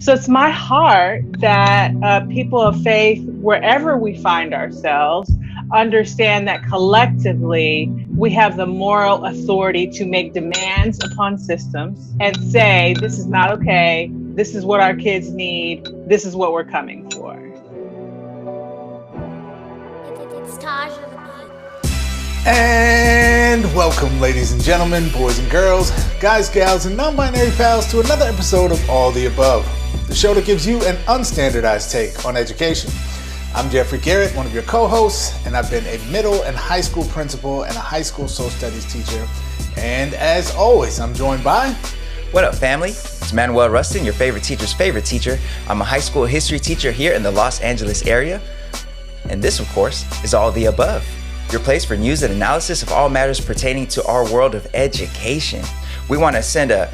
So it's my heart that people of faith, wherever we find ourselves, understand that collectively we have the moral authority to make demands upon systems and say, this is not okay. This is what our kids need. This is what we're coming for. It's Taj on the beat. And welcome, ladies and gentlemen, boys and girls, guys, gals, and non-binary pals, to another episode of All the Above, the show that gives you an unstandardized take on education. I'm Jeffrey Garrett, one of your co-hosts, and I've been a middle and high school principal and a high school social studies teacher. And as always, I'm joined by... What up, family? It's Manuel, your favorite teacher's favorite teacher. I'm a high school history teacher here in the Los Angeles area. And this, of course, is All the Above, your place for news and analysis of all matters pertaining to our world of education. We want to send a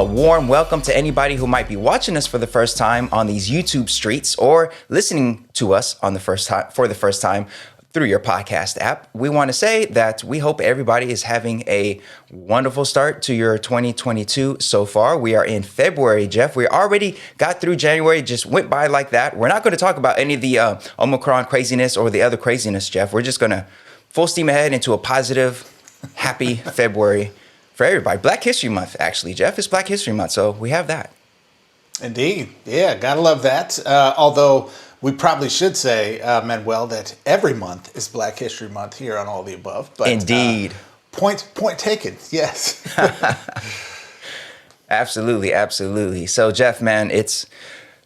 warm welcome to anybody who might be watching us for the first time on these YouTube streets or listening to us for the first time through your podcast app. We want to say that we hope everybody is having a wonderful start to your 2022 so far. We are in February, Jeff. We already got through January, just went by like that. We're not going to talk about any of the Omicron craziness or the other craziness, Jeff. We're just going to full steam ahead into a positive, happy February for everybody. Black History Month, actually, Jeff. It's Black History Month, so we have that. Indeed. Yeah, gotta love that. Although we probably should say, Manuel, that every month is Black History Month here on All the Above. But, Indeed. Point taken, yes. Absolutely. So, Jeff, man, it's...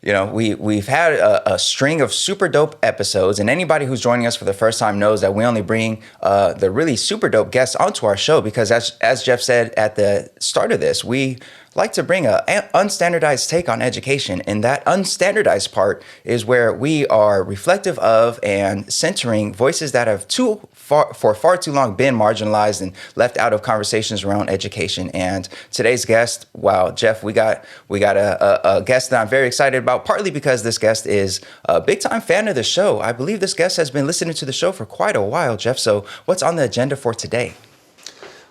we've had a string of super dope episodes, and anybody who's joining us for the first time knows that we only bring the really super dope guests onto our show because, as Jeff said at the start of this, we like to bring an unstandardized take on education, and that unstandardized part is where we are reflective of and centering voices that have for far too long been marginalized and left out of conversations around education. And today's guest, wow, Jeff, we got a guest that I'm very excited about, partly because this guest is a big time fan of the show. I believe this guest has been listening to the show for quite a while, Jeff. So what's on the agenda for today?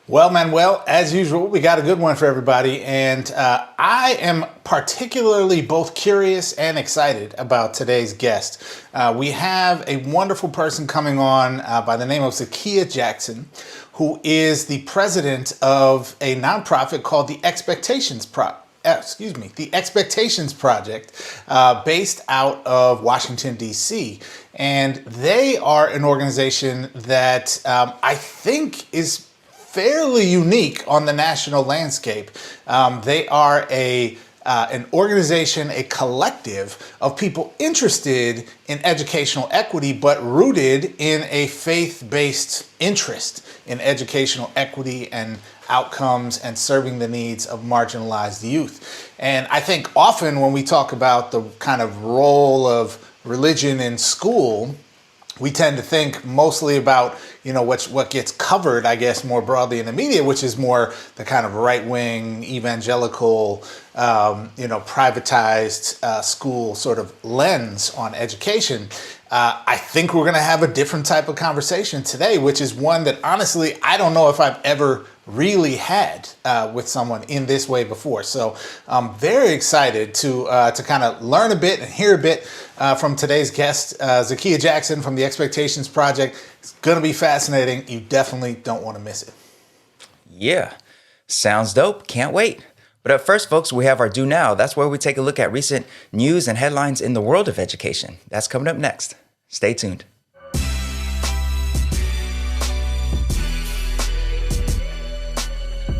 Well, Manuel, as usual, we got a good one for everybody, and I am particularly both curious and excited about today's guest. We have a wonderful person coming on by the name of Zakiya Jackson, who is the president of a nonprofit called the Expectations Project, based out of Washington, D.C. And they are an organization that I think is fairly unique on the national landscape. They are an organization, a collective of people interested in educational equity, but rooted in a faith-based interest in educational equity and outcomes and serving the needs of marginalized youth. And I think often when we talk about the kind of role of religion in school, we tend to think mostly about, what gets covered, I guess, more broadly in the media, which is more the kind of right-wing, evangelical, privatized school sort of lens on education. I think we're going to have a different type of conversation today, which is one that, honestly, I don't know if I've ever really had with someone in this way before. So I'm very excited to kind of learn a bit and hear a bit from today's guest, Zakiya Jackson from the Expectations Project. It's going to be fascinating. You definitely don't want to miss it. Yeah, sounds dope. Can't wait. But up first, folks, we have our Do Now. That's where we take a look at recent news and headlines in the world of education. That's coming up next. Stay tuned.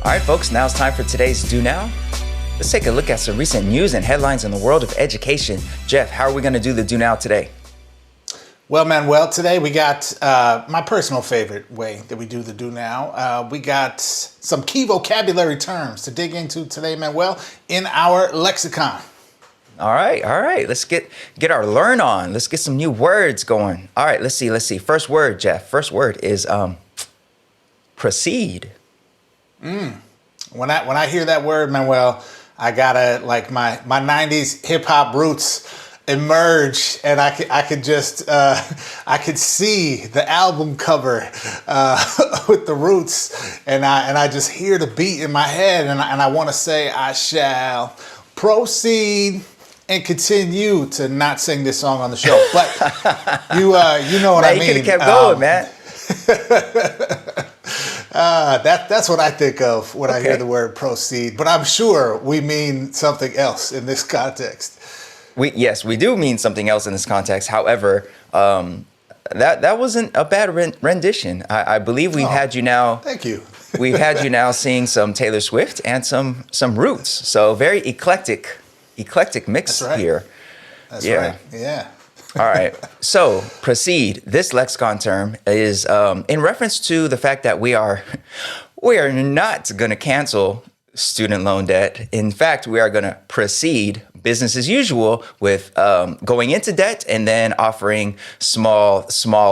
All right, folks, now it's time for today's Do Now. Let's take a look at some recent news and headlines in the world of education. Jeff, how are we going to do the Do Now today? Well, Manuel, today we got my personal favorite way that we do the Do Now. We got some key vocabulary terms to dig into today, Manuel, in our lexicon. All right. Let's get our learn on. Let's get some new words going. All right, let's see. First word, Jeff. First word is proceed. When I hear that word, Manuel, I gotta, like, my 90s hip hop roots emerge, and I could see the album cover with the Roots, and I just hear the beat in my head, and I want to say, I shall proceed and continue to not sing this song on the show. But you know what I Man, mean. you could have kept going, man. That's what I think of when I hear Okay. the word proceed. But I'm sure we mean something else in this context. Yes, we do mean something else in this context. However, that wasn't a bad rendition. I believe we've had you now. Thank you. We've had you now seeing some Taylor Swift and some Roots. So very eclectic mix That's right. here. That's Yeah. right. Yeah. All right. So proceed. This lexicon term is in reference to the fact that we are not going to cancel student loan debt. In fact, we are going to proceed business as usual with going into debt and then offering small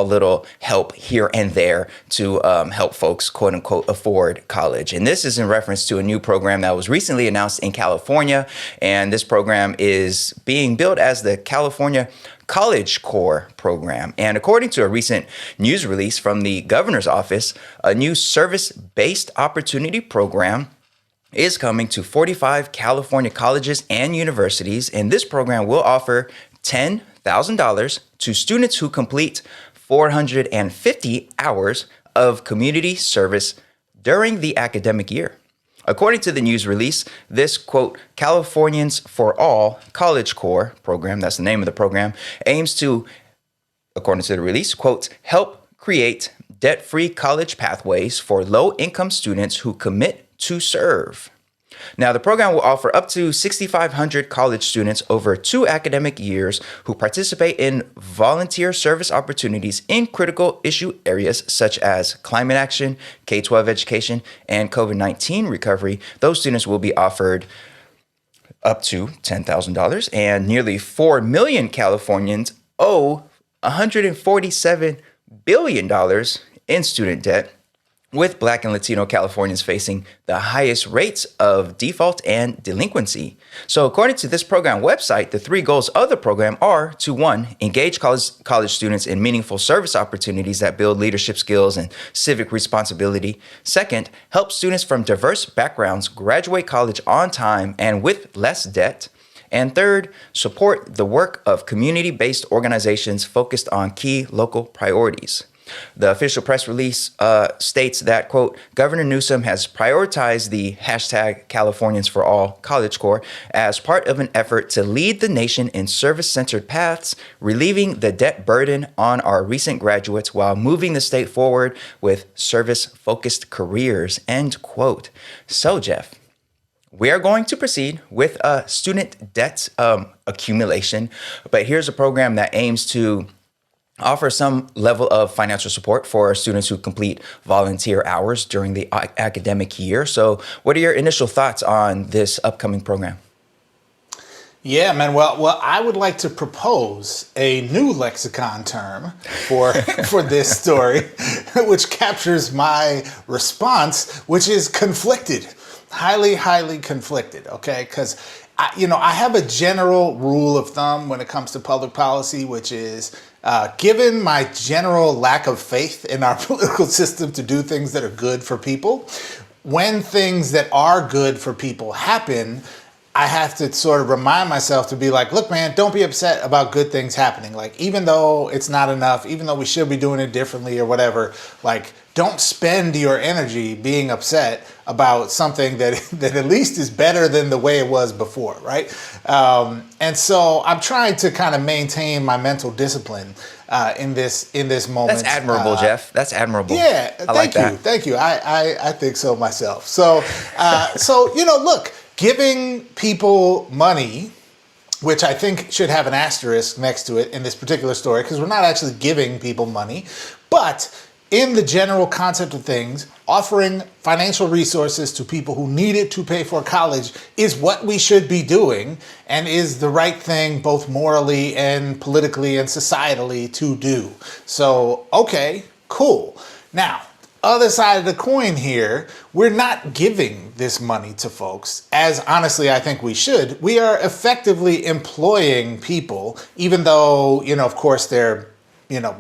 little help here and there to help folks, quote unquote, afford college. And this is in reference to a new program that was recently announced in California. And this program is being billed as the California College Corps program. And according to a recent news release from the governor's office, a new service-based opportunity program is coming to 45 California colleges and universities, and this program will offer $10,000 to students who complete 450 hours of community service during the academic year. According to the news release, this, quote, Californians for All College Corps program, that's the name of the program, aims to, according to the release, quote, help create debt-free college pathways for low-income students who commit to serve. Now, the program will offer up to 6,500 college students over 2 academic years who participate in volunteer service opportunities in critical issue areas such as climate action, K-12 education, and COVID-19 recovery. Those students will be offered up to $10,000, and nearly 4 million Californians owe $147 billion in student debt, with Black and Latino Californians facing the highest rates of default and delinquency. So according to this program website, the 3 goals of the program are to 1, engage college students in meaningful service opportunities that build leadership skills and civic responsibility. 2nd, help students from diverse backgrounds graduate college on time and with less debt. And 3rd, support the work of community-based organizations focused on key local priorities. The official press release states that, quote, Governor Newsom has prioritized the hashtag Californians for All College Corps as part of an effort to lead the nation in service-centered paths, relieving the debt burden on our recent graduates while moving the state forward with service-focused careers, end quote. So, Jeff, we are going to proceed with student debt accumulation, but here's a program that aims to offer some level of financial support for students who complete volunteer hours during the academic year. So what are your initial thoughts on this upcoming program? Yeah, man. Well, I would like to propose a new lexicon term for this story, which captures my response, which is conflicted, highly conflicted. Okay, because I have a general rule of thumb when it comes to public policy, which is given my general lack of faith in our political system to do things that are good for people, when things that are good for people happen, I have to sort of remind myself to be like, look, man, don't be upset about good things happening. Like, even though it's not enough, even though we should be doing it differently or whatever, like, don't spend your energy being upset about something that at least is better than the way it was before, right? And so I'm trying to kind of maintain my mental discipline in this moment. That's admirable, Jeff. That's admirable. Yeah, thank you. I think so myself. So look, giving people money, which I think should have an asterisk next to it in this particular story, because we're not actually giving people money, but in the general concept of things, offering financial resources to people who need it to pay for college is what we should be doing and is the right thing both morally and politically and societally to do. So, okay, cool. Now, other side of the coin here, we're not giving this money to folks, as honestly I think we should. We are effectively employing people, even though, of course they're,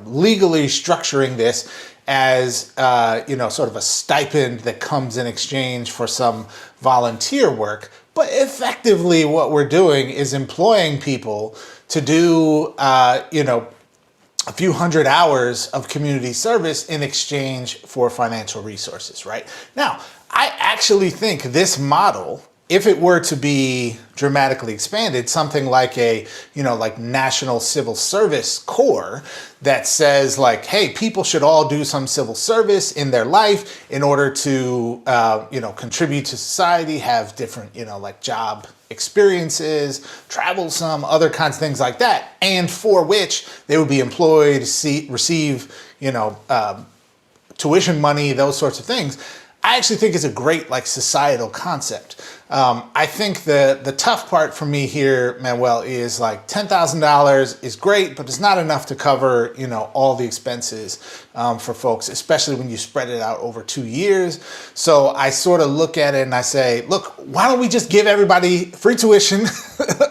legally structuring this as, sort of a stipend that comes in exchange for some volunteer work. But effectively, what we're doing is employing people to do, a few hundred hours of community service in exchange for financial resources, right? Now, I actually think this model, if it were to be dramatically expanded, something like a, like National Civil Service Corps that says like, hey, people should all do some civil service in their life in order to, contribute to society, have different, like job experiences, travel some, other kinds of things like that, and for which they would be employed, receive, tuition money, those sorts of things. I actually think it's a great societal concept. I think the tough part for me here, Manuel, is like $10,000 is great, but it's not enough to cover all the expenses for folks, especially when you spread it out over 2 years. So I sort of look at it and I say, look, why don't we just give everybody free tuition?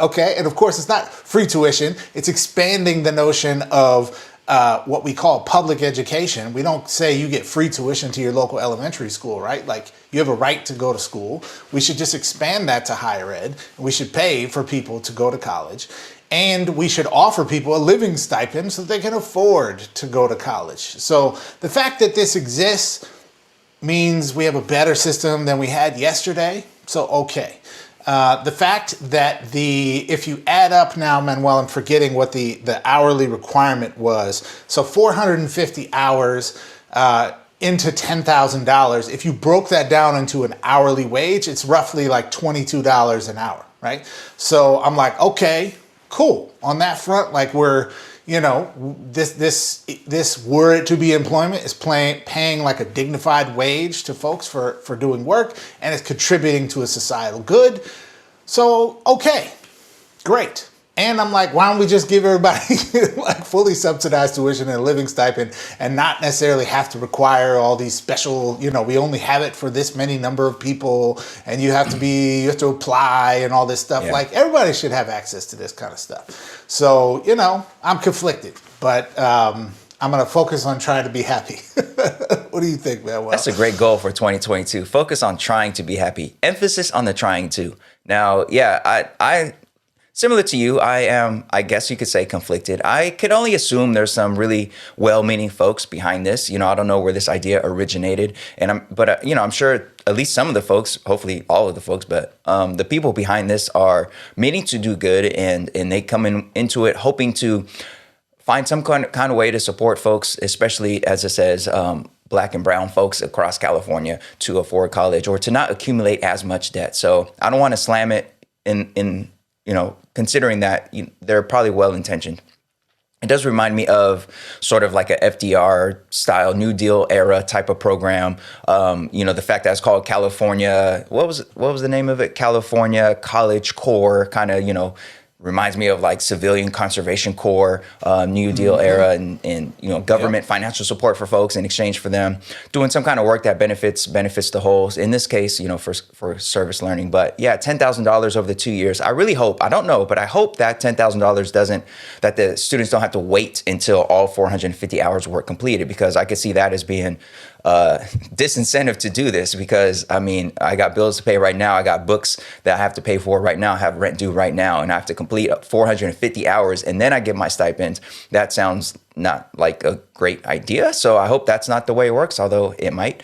Okay, and of course it's not free tuition; it's expanding the notion of what we call public education. We don't say you get free tuition to your local elementary school, right? Like you have a right to go to school. We should just expand that to higher ed. We should pay for people to go to college. And we should offer people a living stipend so that they can afford to go to college. So the fact that this exists means we have a better system than we had yesterday. So, okay. The fact that if you add up now, Manuel, I'm forgetting what the hourly requirement was. So 450 hours into $10,000. If you broke that down into an hourly wage, it's roughly like $22 an hour, right? So I'm like, okay, cool. On that front, like we're, this were it to be employment is paying like a dignified wage to folks for doing work, and it's contributing to a societal good. So, okay, great. And I'm like, why don't we just give everybody like fully subsidized tuition and a living stipend and not necessarily have to require all these special, we only have it for this many number of people and you have to apply and all this stuff. Yeah. Like everybody should have access to this kind of stuff. So, I'm conflicted, but I'm going to focus on trying to be happy. What do you think, man? That's a great goal for 2022. Focus on trying to be happy. Emphasis on the trying to. Now, yeah, I similar to you, I guess you could say conflicted. I could only assume there's some really well-meaning folks behind this. I don't know where this idea originated, but I'm sure at least some of the folks, hopefully all of the folks, but the people behind this are meaning to do good, and they come into it hoping to find some kind of way to support folks, especially as it says, Black and brown folks across California to afford college or to not accumulate as much debt. So I don't want to slam it in considering that they're probably well-intentioned. It does remind me of sort of like a FDR style New Deal era type of program. The fact that it's called California, what was the name of it? California College Corps, kind of, reminds me of like Civilian Conservation Corps, New Deal era, and government financial support for folks in exchange for them doing some kind of work that benefits the whole. In this case, for service learning. But yeah, $10,000 over the 2 years. I really hope, I don't know, but I hope that $10,000 that the students don't have to wait until all 450 hours of work completed, because I could see that as being disincentive to do this, because I got bills to pay right now. I got books that I have to pay for right now. I have rent due right now, and I have to complete 450 hours and then I get my stipend. That sounds not like a great idea. So I hope that's not the way it works, although it might.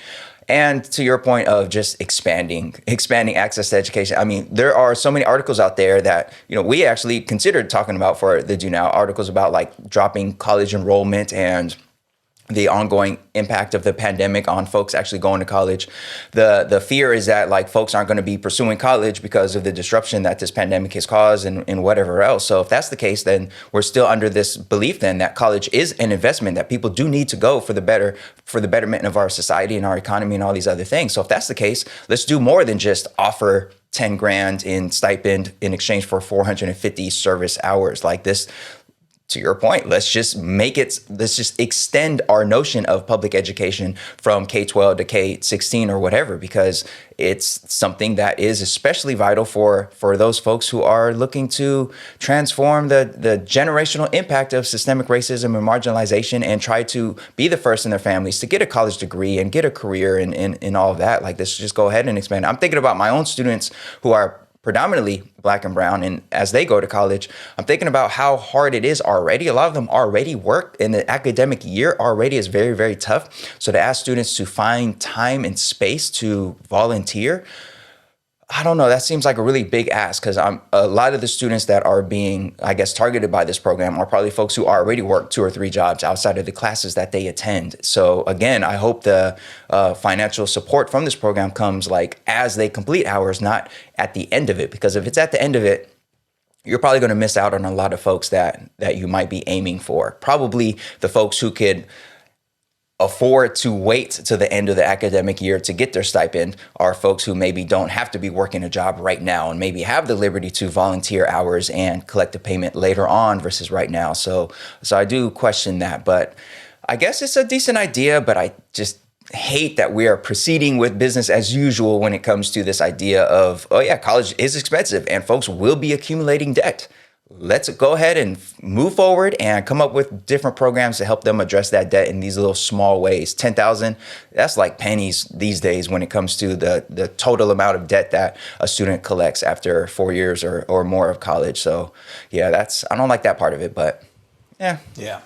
And to your point of just expanding access to education. There are so many articles out there that, we actually considered talking about for the Do Now, articles about like dropping college enrollment and the ongoing impact of the pandemic on folks actually going to college. The fear is that like folks aren't going to be pursuing college because of the disruption that this pandemic has caused and whatever else. So if that's the case, then we're still under this belief then that college is an investment that people do need to go for the betterment of our society and our economy and all these other things. So if that's the case, let's do more than just offer 10 grand in stipend in exchange for 450 service hours like this. To your point, let's just extend our notion of public education from K-12 to K-16 or whatever, because it's something that is especially vital for those folks who are looking to transform the generational impact of systemic racism and marginalization and try to be the first in their families to get a college degree and get a career and all of that. Like, let's just go ahead and expand. I'm thinking about my own students who are predominantly Black and brown, and as they go to college, I'm thinking about how hard it is already. A lot of them already work, and the academic year already is very, very tough. So to ask students to find time and space to volunteer, I don't know. That seems like a really big ask, because a lot of the students that are being, I guess, targeted by this program are probably folks who already work 2 or 3 jobs outside of the classes that they attend. So again, I hope the financial support from this program comes like as they complete hours, not at the end of it. Because if it's at the end of it, you're probably going to miss out on a lot of folks that you might be aiming for. Probably the folks who could afford to wait to the end of the academic year to get their stipend are folks who maybe don't have to be working a job right now and maybe have the liberty to volunteer hours and collect the payment later on versus right now. So I do question that, but I guess it's a decent idea, but I just hate that we are proceeding with business as usual when it comes to this idea of, oh yeah, college is expensive and folks will be accumulating debt. Let's go ahead and move forward and come up with different programs to help them address that debt in these little small ways. 10,000, that's like pennies these days when it comes to the total amount of debt that a student collects after 4 years or more of college. So yeah, I don't like that part of it, but yeah. Yeah.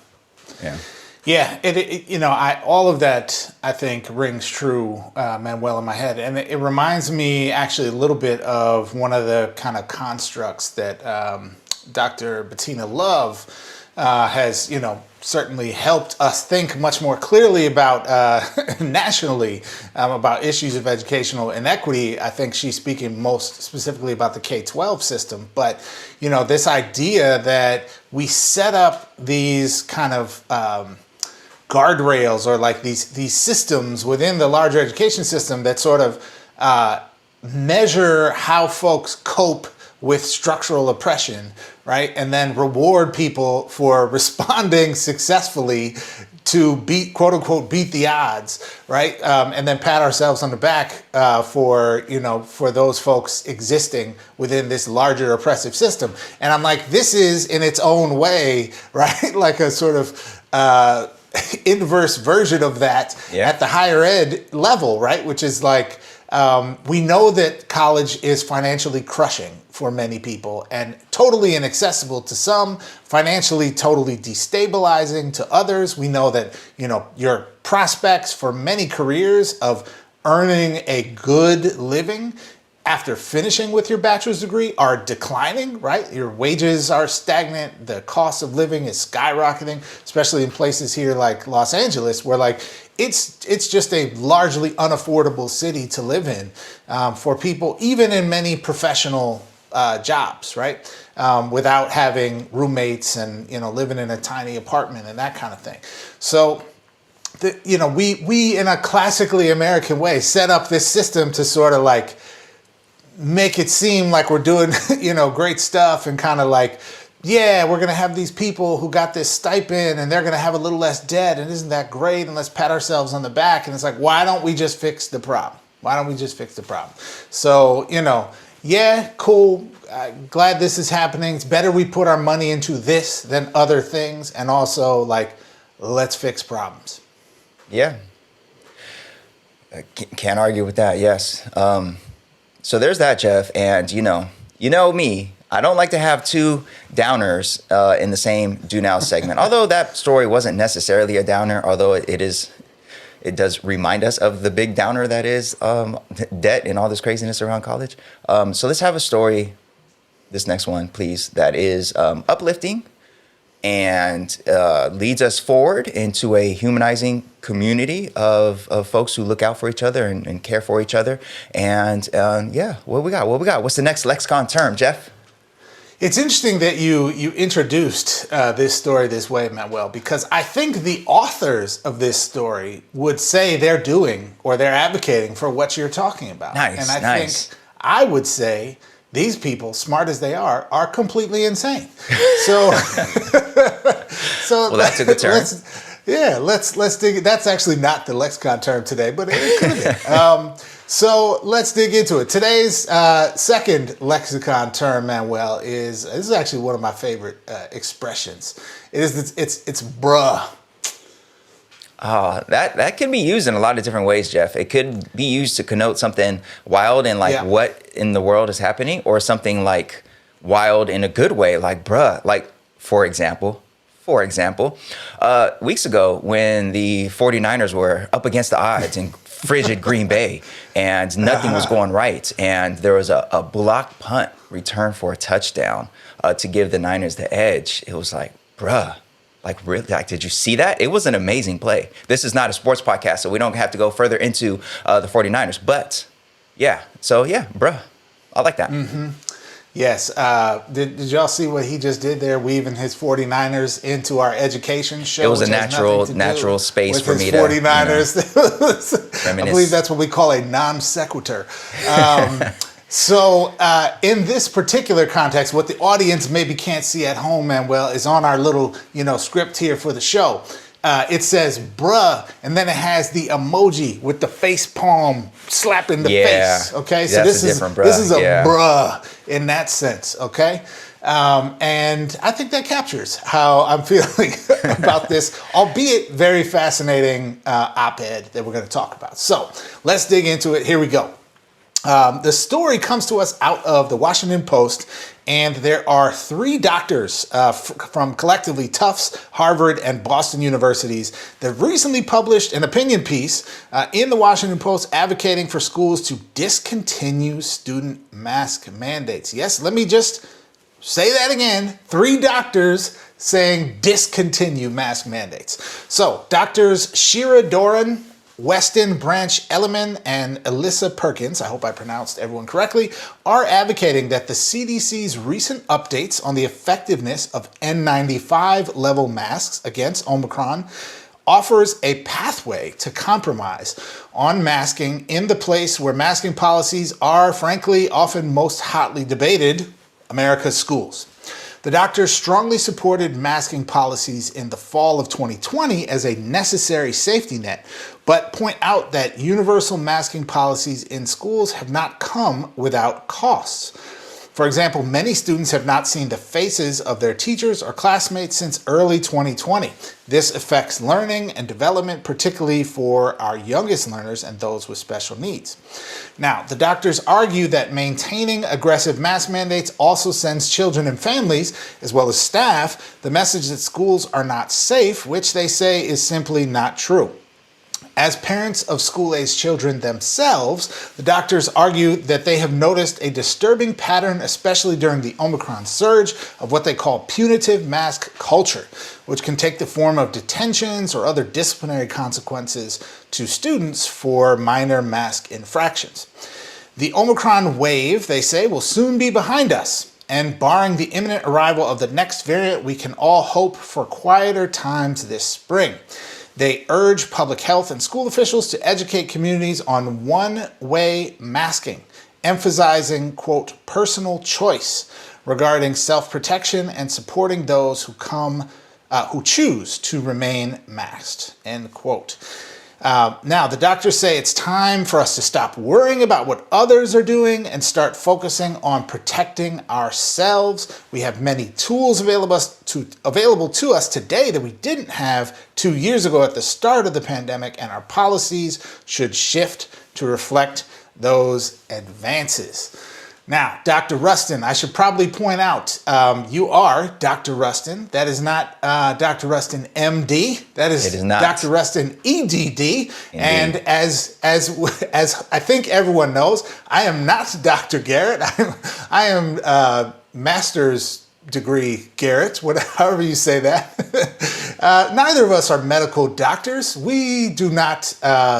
Yeah. Yeah, all of that, I think, rings true, Manuel, in my head. And it reminds me actually a little bit of one of the kind of constructs that Dr. Bettina Love has, certainly helped us think much more clearly about nationally about issues of educational inequity. I think she's speaking most specifically about the K-12 system. But, this idea that we set up these kind of guardrails or like these systems within the larger education system that sort of measure how folks cope with structural oppression, right? And then reward people for responding successfully to quote unquote, beat the odds, right? And then pat ourselves on the back for those folks existing within this larger oppressive system. And I'm like, this is in its own way, right? Like a sort of inverse version of that at the higher ed level, right? Which is like, we know that college is financially crushing for many people and totally inaccessible to some, financially totally destabilizing to others. We know that, your prospects for many careers of earning a good living after finishing with your bachelor's degree are declining, right? Your wages are stagnant. The cost of living is skyrocketing, especially in places here like Los Angeles, where like it's just a largely unaffordable city to live in for people, even in many professional jobs, right? Without having roommates and, living in a tiny apartment and that kind of thing. So, we in a classically American way set up this system to sort of like make it seem like we're doing, great stuff and kind of like, yeah, we're going to have these people who got this stipend and they're going to have a little less debt. And isn't that great? And let's pat ourselves on the back. And it's like, why don't we just fix the problem? Why don't we just fix the problem? So, yeah, cool. Glad this is happening. It's better we put our money into this than other things. And also, like, let's fix problems. Yeah. I can't argue with that. Yes. So there's that, Jeff. And, you know me, I don't like to have two downers in the same Do Now segment. Although that story wasn't necessarily a downer, although it does remind us of the big downer that is debt and all this craziness around college. So let's have a story, this next one, please, that is uplifting and leads us forward into a humanizing community of folks who look out for each other and care for each other. And yeah, what we got? What's the next lexicon term, Jeff? It's interesting that you introduced this story this way, Manuel, because I think the authors of this story would say they're doing or they're advocating for what you're talking about. Nice, and I think I would say these people, smart as they are completely insane. So, well, that's a good term. Let's dig. That's actually not the lexicon term today, but it could have been. So let's dig into it. Today's second lexicon term, Manuel, this is actually one of my favorite expressions. It's bruh. That can be used in a lot of different ways, Jeff. It could be used to connote something wild and like what in the world is happening, or something like wild in a good way, like bruh. Like for example, weeks ago when the 49ers were up against the odds in frigid Green Bay and nothing was going right, and there was a block punt return for a touchdown to give the Niners the edge. It was like, bruh. Like, really? Like, did you see that? It was an amazing play. This is not a sports podcast, so we don't have to go further into the 49ers. But, yeah. So, yeah, bruh. I like that. Mm-hmm. Yes. Did y'all see what he just did there, weaving his 49ers into our education show? It was a natural space for me to 49ers. I believe that's what we call a non sequitur. So in this particular context, what the audience maybe can't see at home, Manuel, is on our little, script here for the show. It says bruh, and then it has the emoji with the face palm slapping the face. Okay, so this is a bruh in that sense. Okay, and I think that captures how I'm feeling about this, albeit very fascinating op-ed that we're going to talk about. So let's dig into it. Here we go. The story comes to us out of the Washington Post, and there are 3 doctors from collectively Tufts, Harvard, and Boston universities that recently published an opinion piece in the Washington Post advocating for schools to discontinue student mask mandates. Yes, let me just say that again. 3 doctors saying discontinue mask mandates. So, Doctors Shira Doran, Weston Branch Elliman, and Alyssa Perkins, I hope I pronounced everyone correctly, are advocating that the CDC's recent updates on the effectiveness of N95 level masks against Omicron offers a pathway to compromise on masking in the place where masking policies are, frankly, often most hotly debated, America's schools. The doctors strongly supported masking policies in the fall of 2020 as a necessary safety net, but point out that universal masking policies in schools have not come without costs. For example, many students have not seen the faces of their teachers or classmates since early 2020. This affects learning and development, particularly for our youngest learners and those with special needs. Now, the doctors argue that maintaining aggressive mask mandates also sends children and families, as well as staff, the message that schools are not safe, which they say is simply not true. As parents of school-aged children themselves, the doctors argue that they have noticed a disturbing pattern, especially during the Omicron surge, of what they call punitive mask culture, which can take the form of detentions or other disciplinary consequences to students for minor mask infractions. The Omicron wave, they say, will soon be behind us, and barring the imminent arrival of the next variant, we can all hope for quieter times this spring. They urge public health and school officials to educate communities on one-way masking, emphasizing, quote, personal choice regarding self-protection and supporting those who choose to remain masked, end quote. Now, the doctors say it's time for us to stop worrying about what others are doing and start focusing on protecting ourselves. We have many tools available to us today that we didn't have 2 years ago at the start of the pandemic, and our policies should shift to reflect those advances. Now, Dr. Rustin, I should probably point out, you are Dr. Rustin. That is not Dr. Rustin, MD. That is Dr. Rustin, EDD. Indeed. And as I think everyone knows, I am not Dr. Garrett. I am master's degree Garrett, however you say that. Neither of us are medical doctors. We do not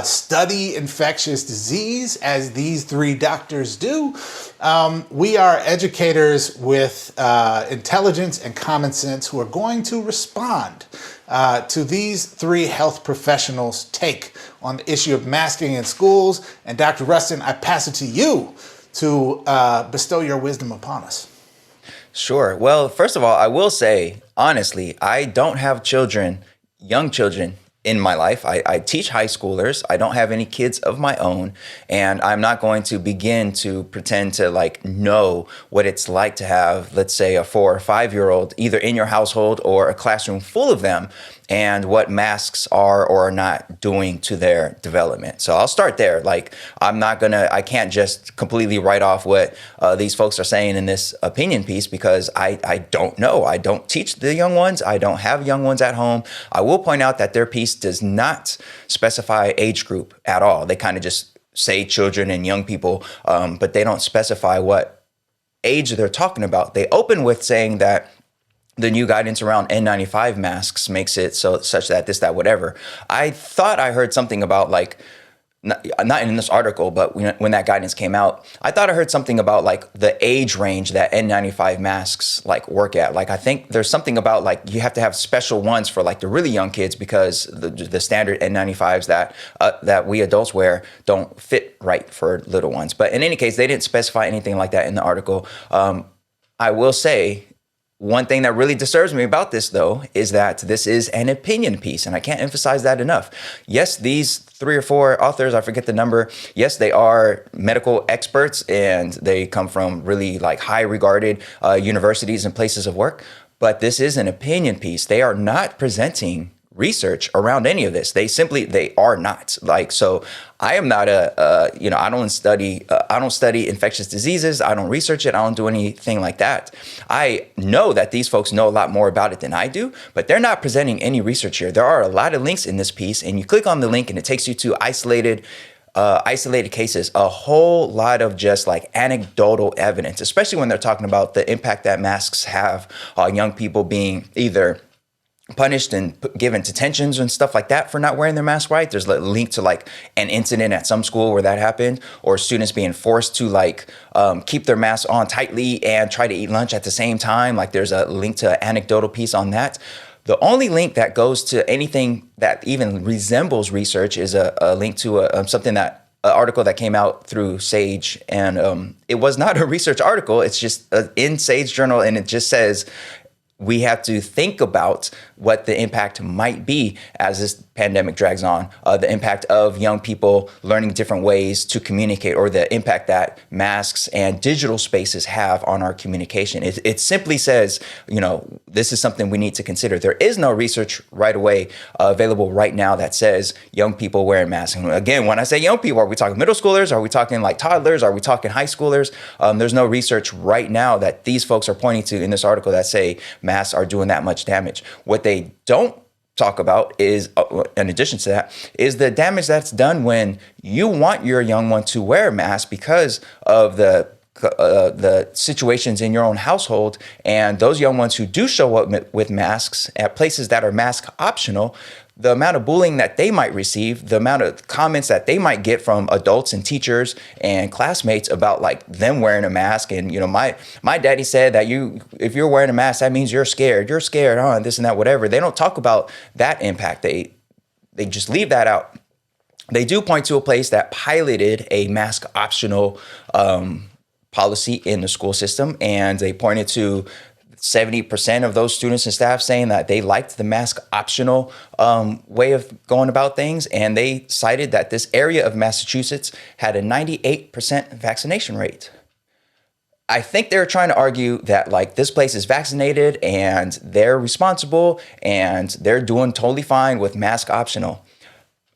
study infectious disease as these 3 doctors do. We are educators with intelligence and common sense who are going to respond to these 3 health professionals' take on the issue of masking in schools. And Dr. Rustin, I pass it to you to bestow your wisdom upon us. Sure. Well, first of all, I will say, honestly, I don't have young children in my life. I teach high schoolers. I don't have any kids of my own, and I'm not going to begin to pretend to like know what it's like to have, let's say, a 4 or 5-year-old either in your household or a classroom full of them, and what masks are or are not doing to their development. So I'll start there. Like, I can't just completely write off what these folks are saying in this opinion piece, because I don't know. I don't teach the young ones. I don't have young ones at home. I will point out that their piece does not specify age group at all. They kind of just say children and young people, but they don't specify what age they're talking about. They open with saying that the new guidance around N95 masks makes it so such that this, that, whatever. I thought I heard something about like, not in this article, but when that guidance came out, I thought I heard something about like the age range that N95 masks like work at. Like, I think there's something about like you have to have special ones for like the really young kids, because the standard N95s that we adults wear don't fit right for little ones. But in any case, they didn't specify anything like that in the article. I will say, one thing that really disturbs me about this, though, is that this is an opinion piece, and I can't emphasize that enough. Yes, these 3 or 4 authors, I forget the number, yes, they are medical experts, and they come from really like high regarded universities and places of work, but this is an opinion piece. They are not presenting research around any of this. They are not. Like, so I am not I don't study infectious diseases. I don't research it. I don't do anything like that. I know that these folks know a lot more about it than I do, but they're not presenting any research here. There are a lot of links in this piece, and you click on the link and it takes you to isolated cases, a whole lot of just like anecdotal evidence, especially when they're talking about the impact that masks have on young people being either punished and given detentions and stuff like that for not wearing their mask right. There's a link to like an incident at some school where that happened, or students being forced to like keep their masks on tightly and try to eat lunch at the same time. Like, there's a link to an anecdotal piece on that. The only link that goes to anything that even resembles research is a link to an article that came out through Sage, and it was not a research article. It's just in Sage Journal, and it just says we have to think about what the impact might be as this pandemic drags on, the impact of young people learning different ways to communicate, or the impact that masks and digital spaces have on our communication. It simply says, this is something we need to consider. There is no research right away available right now that says young people wearing masks. And again, when I say young people, are we talking middle schoolers? Are we talking like toddlers? Are we talking high schoolers? There's no research right now that these folks are pointing to in this article that say masks are doing that much damage. What they don't talk about is, in addition to that, is the damage that's done when you want your young one to wear a mask because of the situations in your own household, and those young ones who do show up with masks at places that are mask optional, the amount of bullying that they might receive, the amount of comments that they might get from adults and teachers and classmates about like them wearing a mask. And, my daddy said that if you're wearing a mask, that means you're scared, huh? This and that, whatever. They don't talk about that impact. They just leave that out. They do point to a place that piloted a mask optional policy in the school system, and they pointed to 70% of those students and staff saying that they liked the mask optional way of going about things. And they cited that this area of Massachusetts had a 98% vaccination rate. I think they're trying to argue that like this place is vaccinated and they're responsible and they're doing totally fine with mask optional.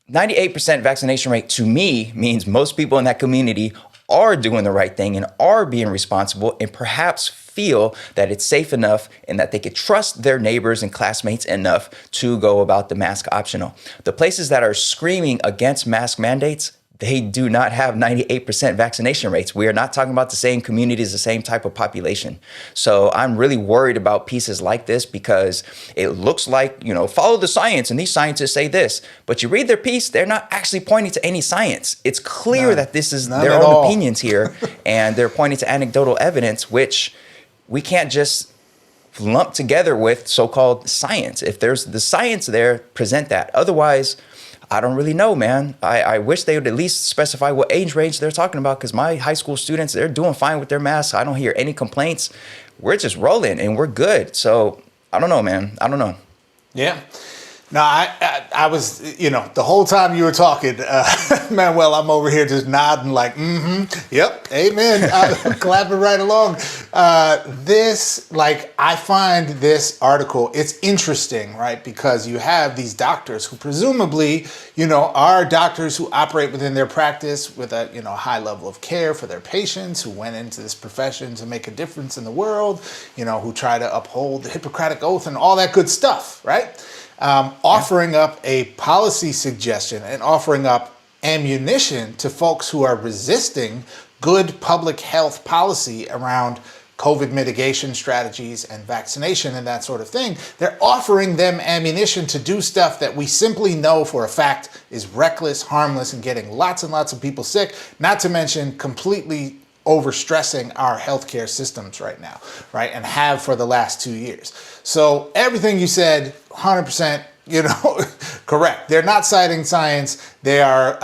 98% vaccination rate to me means most people in that community are doing the right thing and are being responsible, and perhaps feel that it's safe enough and that they could trust their neighbors and classmates enough to go about the mask optional. The places that are screaming against mask mandates, they do not have 98% vaccination rates. We are not talking about the same communities, the same type of population. So I'm really worried about pieces like this, because it looks like, follow the science and these scientists say this, but you read their piece, they're not actually pointing to any science. It's clear that this is their own opinions here, and they're pointing to anecdotal evidence, which we can't just lump together with so-called science. If there's the science there, present that. Otherwise, I don't really know, man. I wish they would at least specify what age range they're talking about, because my high school students, they're doing fine with their masks. I don't hear any complaints. We're just rolling and we're good. So I don't know, man. I don't know. Yeah. No, I was, the whole time you were talking, Manuel, I'm over here just nodding like, yep, amen. I'm clapping right along. I find this article, it's interesting, right? Because you have these doctors who presumably, are doctors who operate within their practice with a, high level of care for their patients, who went into this profession to make a difference in the world, who try to uphold the Hippocratic Oath and all that good stuff, right? Offering up a policy suggestion and offering up ammunition to folks who are resisting good public health policy around COVID mitigation strategies and vaccination and that sort of thing. They're offering them ammunition to do stuff that we simply know for a fact is reckless, harmless, and getting lots and lots of people sick, not to mention completely overstressing our healthcare systems right now, right? And have for the last 2 years. So everything you said, 100%, correct. They're not citing science. They are,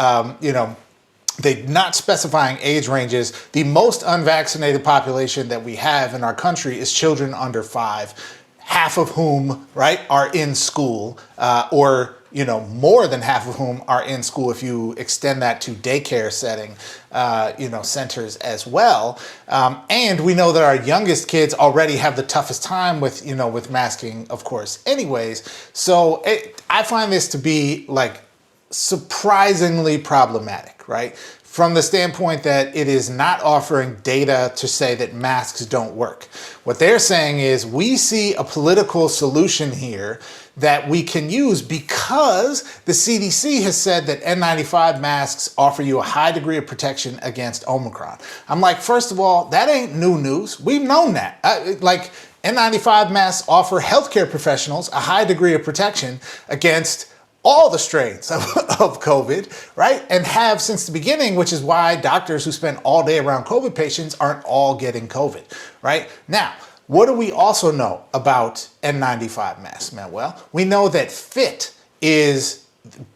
they're not specifying age ranges. The most unvaccinated population that we have in our country is children under 5, half of whom, right, are in school, or more than half of whom are in school if you extend that to daycare setting, centers as well. And we know that our youngest kids already have the toughest time with masking, of course, anyways. So I find this to be surprisingly problematic, right? From the standpoint that it is not offering data to say that masks don't work. What they're saying is we see a political solution here that we can use because the CDC has said that N95 masks offer you a high degree of protection against Omicron. I'm like, first of all, that ain't new news. We've known that. N95 masks offer healthcare professionals a high degree of protection against all the strains of COVID, right? And have since the beginning, which is why doctors who spend all day around COVID patients aren't all getting COVID, right? Now, what do we also know about N95 masks, Manuel? We know that fit is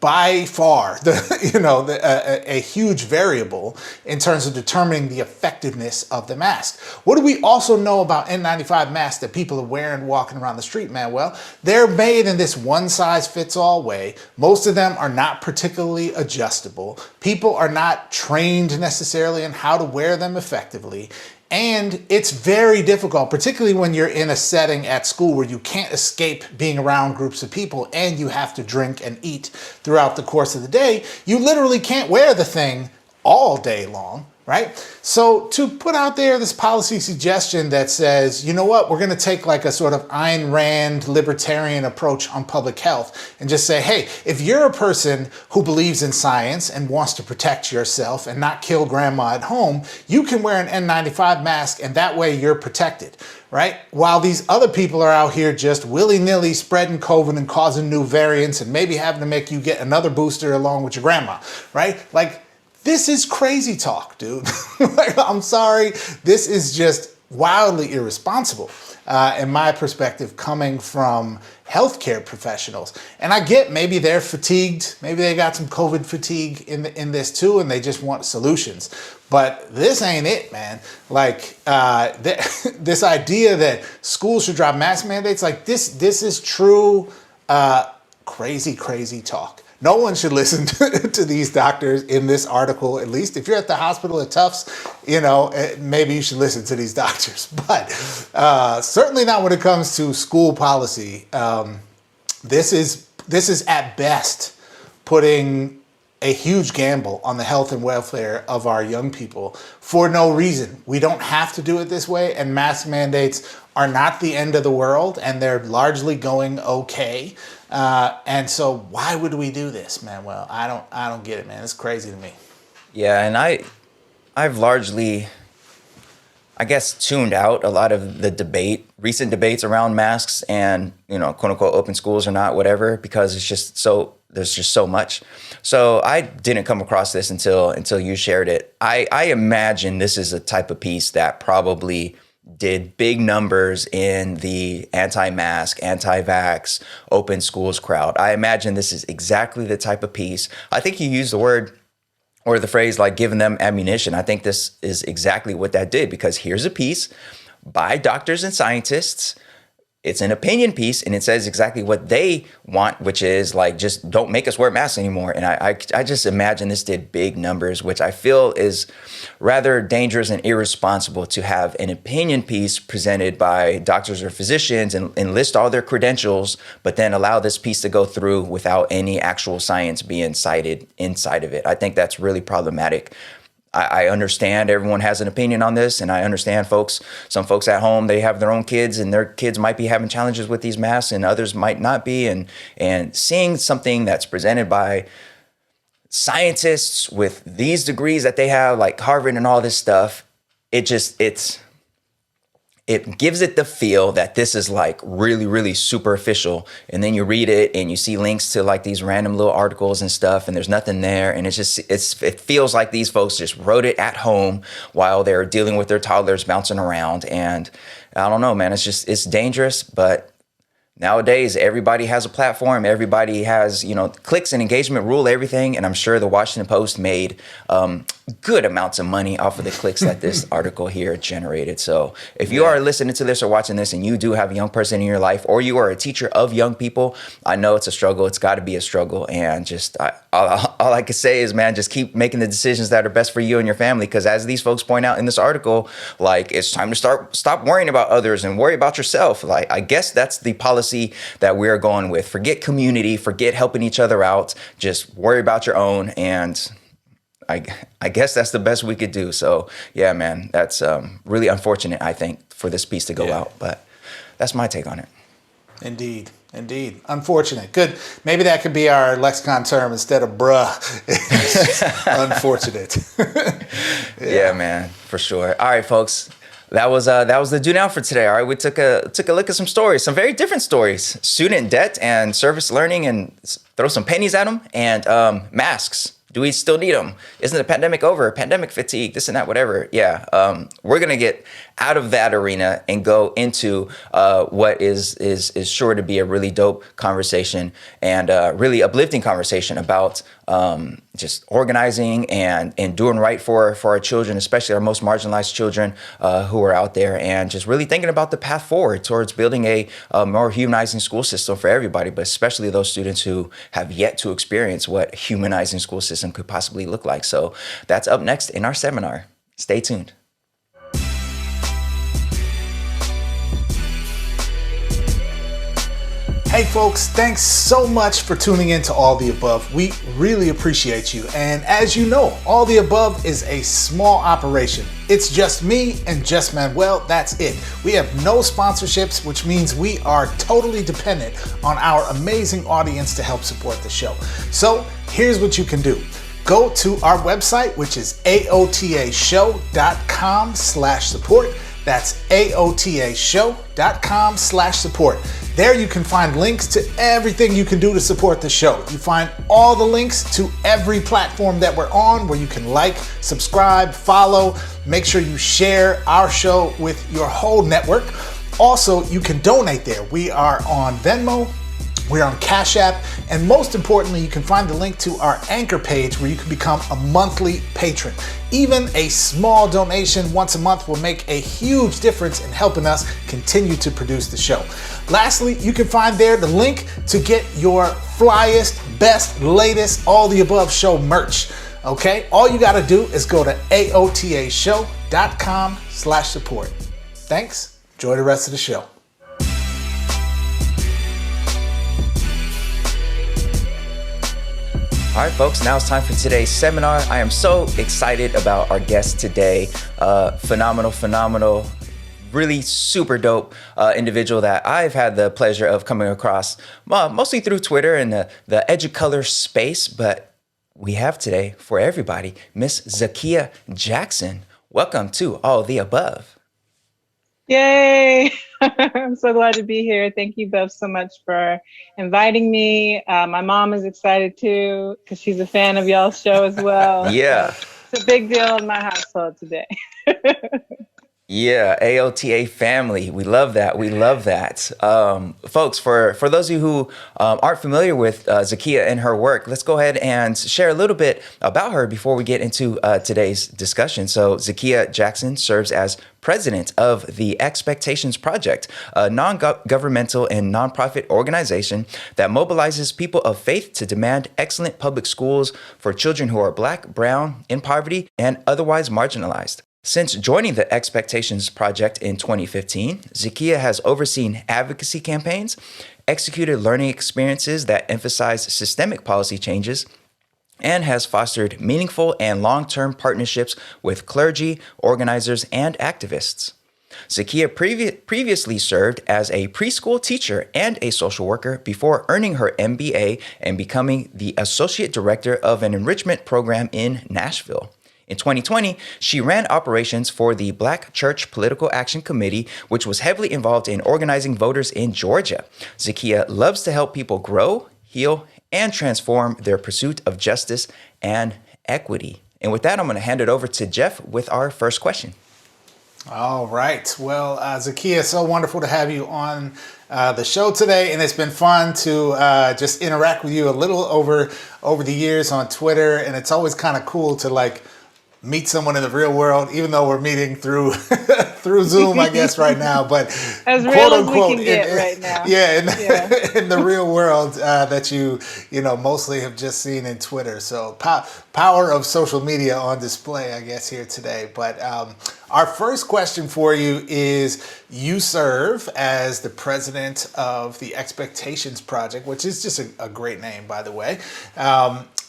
by far a huge variable in terms of determining the effectiveness of the mask. What do we also know about N95 masks that people are wearing walking around the street, Manuel? They're made in this one-size-fits-all way. Most of them are not particularly adjustable. People are not trained necessarily in how to wear them effectively. And it's very difficult, particularly when you're in a setting at school where you can't escape being around groups of people and you have to drink and eat throughout the course of the day. You literally can't wear the thing all day long, right? So to put out there this policy suggestion that says, you know what, we're going to take a sort of Ayn Rand libertarian approach on public health and just say, hey, if you're a person who believes in science and wants to protect yourself and not kill grandma at home, you can wear an N95 mask and that way you're protected, right? While these other people are out here just willy-nilly spreading COVID and causing new variants and maybe having to make you get another booster along with your grandma, right? This is crazy talk, dude. I'm sorry. This is just wildly irresponsible, in my perspective, coming from healthcare professionals. And I get maybe they're fatigued. Maybe they got some COVID fatigue in this too, and they just want solutions. But this ain't it, man. This idea that schools should drop mask mandates, this is true crazy talk. No one should listen to these doctors in this article, at least. If you're at the hospital at Tufts, maybe you should listen to these doctors. But certainly not when it comes to school policy. This is at best putting a huge gamble on the health and welfare of our young people for no reason. We don't have to do it this way, and mask mandates are not the end of the world, and they're largely going okay. And so why would we do this, Manuel? I don't get it, man. It's crazy to me. Yeah, and I've largely, I guess, tuned out a lot of the recent debates around masks and, quote unquote, open schools or not, whatever, because there's just so much. So I didn't come across this until you shared it. I imagine this is a type of piece that probably did big numbers in the anti-mask, anti-vax, open schools crowd. I imagine this is exactly the type of piece. I think you used the word or the phrase giving them ammunition. I think this is exactly what that did, because here's a piece by doctors and scientists it's an opinion piece, and it says exactly what they want, which is like, just don't make us wear masks anymore. And I just imagine this did big numbers, which I feel is rather dangerous and irresponsible to have an opinion piece presented by doctors or physicians and list all their credentials, but then allow this piece to go through without any actual science being cited inside of it. I think that's really problematic. I understand everyone has an opinion on this, and I understand some folks at home, they have their own kids, and their kids might be having challenges with these masks, and others might not be. And seeing something that's presented by scientists with these degrees that they have, like Harvard and all this stuff, it gives it the feel that this is like really, really superficial. And then you read it and you see links to like these random little articles and stuff, and there's nothing there. And it feels like these folks just wrote it at home while they're dealing with their toddlers bouncing around. And I don't know, man, it's dangerous, but nowadays, everybody has a platform. Everybody has, clicks and engagement rule everything. And I'm sure the Washington Post made good amounts of money off of the clicks that this article here generated. So if you are listening to this or watching this and you do have a young person in your life, or you are a teacher of young people, I know it's a struggle. It's got to be a struggle. And just all I can say is, man, just keep making the decisions that are best for you and your family. Because as these folks point out in this article, like, it's time to stop worrying about others and worry about yourself. Like, I guess that's the policy that we're going with. Forget community, forget helping each other out. Just worry about your own. And I guess that's the best we could do. So yeah, man, that's really unfortunate, I think, for this piece to go out. But that's my take on it. Indeed. Unfortunate. Good. Maybe that could be our lexicon term instead of bruh. Unfortunate. Yeah, man, for sure. All right, folks. That was the do now for today. All right, we took a look at some stories, some very different stories: student debt and service learning, and throw some pennies at them, and masks. Do we still need them? Isn't the pandemic over? Pandemic fatigue, this and that, whatever. Yeah, we're gonna get out of that arena and go into what is sure to be a really dope conversation and really uplifting conversation about just organizing and doing right for our children, especially our most marginalized children who are out there, and just really thinking about the path forward towards building a more humanizing school system for everybody, but especially those students who have yet to experience what humanizing school system could possibly look like. So that's up next in our seminar. Stay tuned. Hey folks, thanks so much for tuning in to All the Above. We really appreciate you. And as you know, All the Above is a small operation. It's just me and just Manuel, that's it. We have no sponsorships, which means we are totally dependent on our amazing audience to help support the show. So here's what you can do. Go to our website, which is aotashow.com/support. That's aotashow.com/support. There you can find links to everything you can do to support the show. You find all the links to every platform that we're on where you can like, subscribe, follow. Make sure you share our show with your whole network. Also, you can donate there. We are on Venmo. We're on Cash App, and most importantly, you can find the link to our Anchor page where you can become a monthly patron. Even a small donation once a month will make a huge difference in helping us continue to produce the show. Lastly, you can find there the link to get your flyest, best, latest, all the above show merch. Okay, all you gotta do is go to aotashow.com/support. Thanks, enjoy the rest of the show. All right, folks, now it's time for today's seminar. I am so excited about our guest today. Phenomenal, really super dope individual that I've had the pleasure of coming across mostly through Twitter and the educolor space. But we have today for everybody, Miss Zakiya Jackson. Welcome to All the Above. Yay! I'm so glad to be here. Thank you both so much for inviting me. My mom is excited too, because she's a fan of y'all's show as well. Yeah. So it's a big deal in my household today. Yeah, AOTA family. We love that. We love that. Folks, for those of you who aren't familiar with Zakiya and her work, let's go ahead and share a little bit about her before we get into today's discussion. So Zakiya Jackson serves as president of the Expectations Project, a non-governmental and nonprofit organization that mobilizes people of faith to demand excellent public schools for children who are Black, brown, in poverty, and otherwise marginalized. Since joining the Expectations Project in 2015, Zakiya has overseen advocacy campaigns, executed learning experiences that emphasize systemic policy changes, and has fostered meaningful and long-term partnerships with clergy, organizers, and activists. Zakiya previously served as a preschool teacher and a social worker before earning her MBA and becoming the Associate Director of an enrichment program in Nashville. In 2020, she ran operations for the Black Church Political Action Committee, which was heavily involved in organizing voters in Georgia. Zakiya loves to help people grow, heal, and transform their pursuit of justice and equity. And with that, I'm going to hand it over to Jeff with our first question. All right. Well, Zakiya, so wonderful to have you on the show today, and it's been fun to just interact with you a little over the years on Twitter, and it's always kind of cool to like meet someone in the real world, even though we're meeting through through Zoom, I guess, right now. But as quote real unquote, as we can get right now. Yeah, in the real world that you mostly have just seen in Twitter. So power of social media on display, I guess, here today. But our first question for you is: you serve as the president of the Expectations Project, which is just a great name, by the way,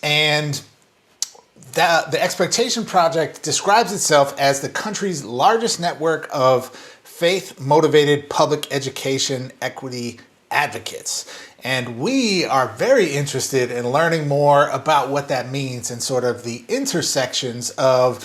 and the Expectation Project describes itself as the country's largest network of faith-motivated public education equity advocates. And we are very interested in learning more about what that means and sort of the intersections of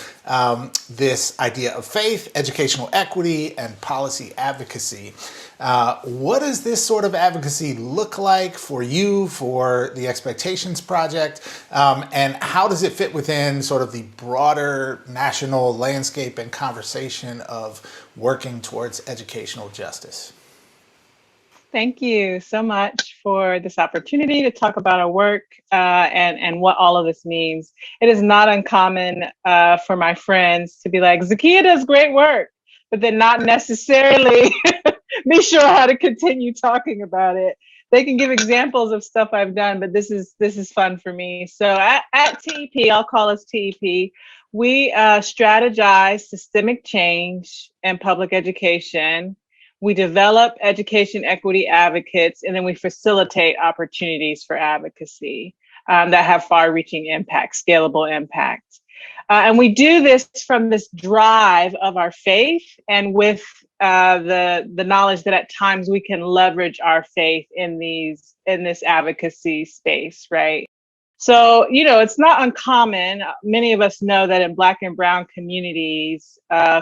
this idea of faith, educational equity, and policy advocacy. What does this sort of advocacy look like for you, for the Expectations Project, and how does it fit within sort of the broader national landscape and conversation of working towards educational justice? Thank you so much for this opportunity to talk about our work and what all of this means. It is not uncommon for my friends to be like, Zakiya does great work, but then not necessarily be sure how to continue talking about it. They can give examples of stuff I've done, but this is fun for me. So at TEP, I'll call us TEP, we strategize systemic change in public education. We develop education equity advocates, and then we facilitate opportunities for advocacy that have far-reaching impact, scalable impact. And we do this from this drive of our faith and with the knowledge that at times we can leverage our faith in this advocacy space, right? So, it's not uncommon. Many of us know that in Black and brown communities,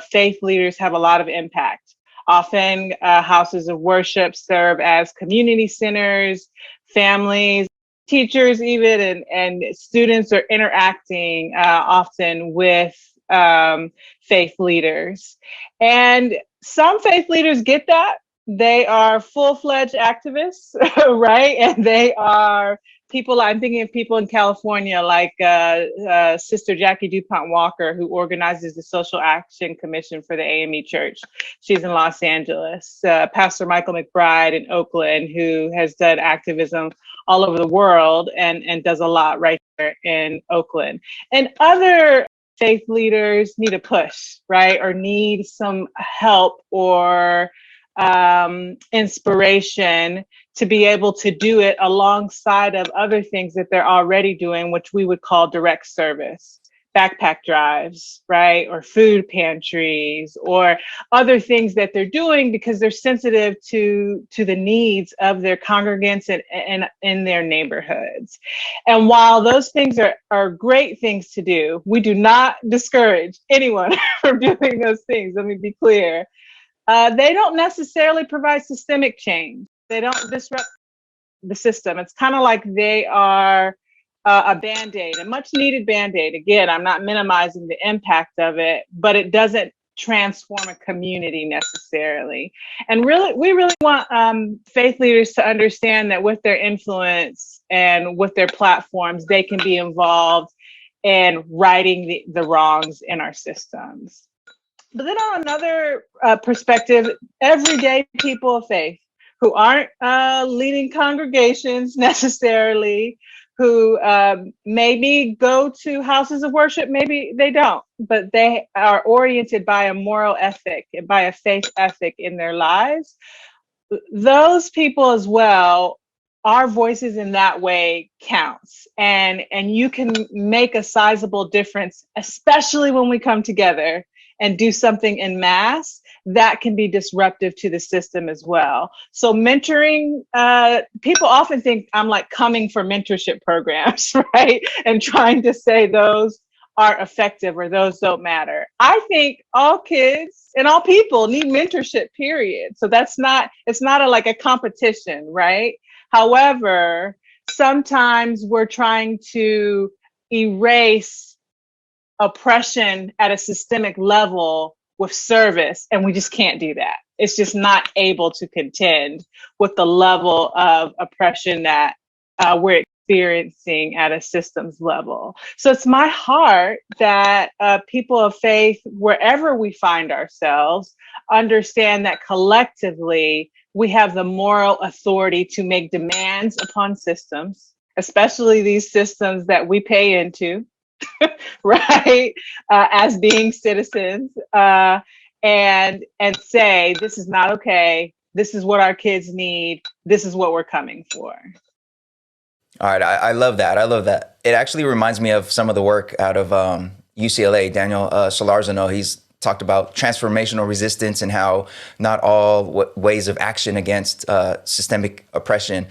faith leaders have a lot of impact. Often houses of worship serve as community centers, families, teachers even, and students are interacting often with faith leaders. And some faith leaders get that. They are full-fledged activists, right? And they are people, I'm thinking of people in California like Sister Jackie DuPont Walker, who organizes the Social Action Commission for the AME Church. She's in Los Angeles. Pastor Michael McBride in Oakland, who has done activism all over the world and does a lot right there in Oakland. And other faith leaders need a push, right? Or need some help or inspiration to be able to do it alongside of other things that they're already doing, which we would call direct service, backpack drives, right? Or food pantries or other things that they're doing because they're sensitive to the needs of their congregants and in their neighborhoods. And while those things are great things to do, we do not discourage anyone from doing those things. Let me be clear. They don't necessarily provide systemic change. They don't disrupt the system. It's kind of like they are a Band-Aid, a much needed Band-Aid. Again, I'm not minimizing the impact of it, but it doesn't transform a community necessarily. And really, we really want faith leaders to understand that with their influence and with their platforms, they can be involved in righting the wrongs in our systems. But then on another perspective, everyday people of faith who aren't leading congregations necessarily, who maybe go to houses of worship, maybe they don't, but they are oriented by a moral ethic and by a faith ethic in their lives. Those people as well, our voices in that way counts, and you can make a sizable difference, especially when we come together and do something in mass that can be disruptive to the system as well. So mentoring, people often think I'm like coming for mentorship programs, right? And trying to say those aren't effective or those don't matter. I think all kids and all people need mentorship, period. So it's not like a competition, right? However, sometimes we're trying to erase oppression at a systemic level with service, and we just can't do that. It's just not able to contend with the level of oppression that we're experiencing at a systems level. So it's my heart that people of faith, wherever we find ourselves, understand that collectively we have the moral authority to make demands upon systems, especially these systems that we pay into, right? As being citizens, and say, this is not okay. This is what our kids need. This is what we're coming for. All right. I love that. I love that. It actually reminds me of some of the work out of UCLA. Daniel Solarzano, he's talked about transformational resistance and how not all ways of action against systemic oppression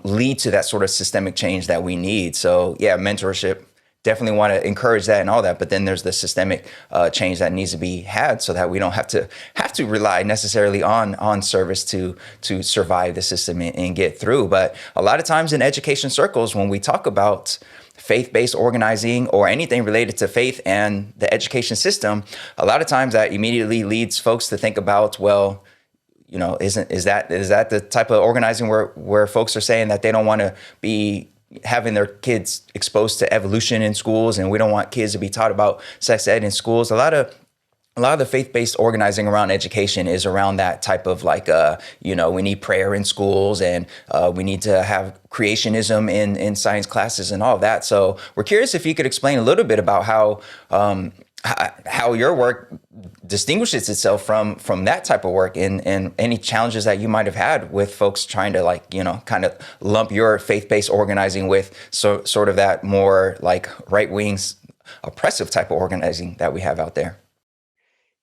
lead to that sort of systemic change that we need. So yeah, mentorship, definitely want to encourage that and all that. But then there's the systemic change that needs to be had so that we don't have to rely necessarily on service to survive the system and get through. But a lot of times in education circles, when we talk about faith-based organizing or anything related to faith and the education system, a lot of times that immediately leads folks to think about, well, you know, is that the type of organizing where folks are saying that they don't want to be having their kids exposed to evolution in schools, and we don't want kids to be taught about sex ed in schools. A lot of the faith-based organizing around education is around that type of like, we need prayer in schools, and we need to have creationism in science classes and all of that. So we're curious if you could explain a little bit about how your work distinguishes itself from that type of work, and any challenges that you might have had with folks trying to kind of lump your faith-based organizing with sort of that more like right-wing oppressive type of organizing that we have out there.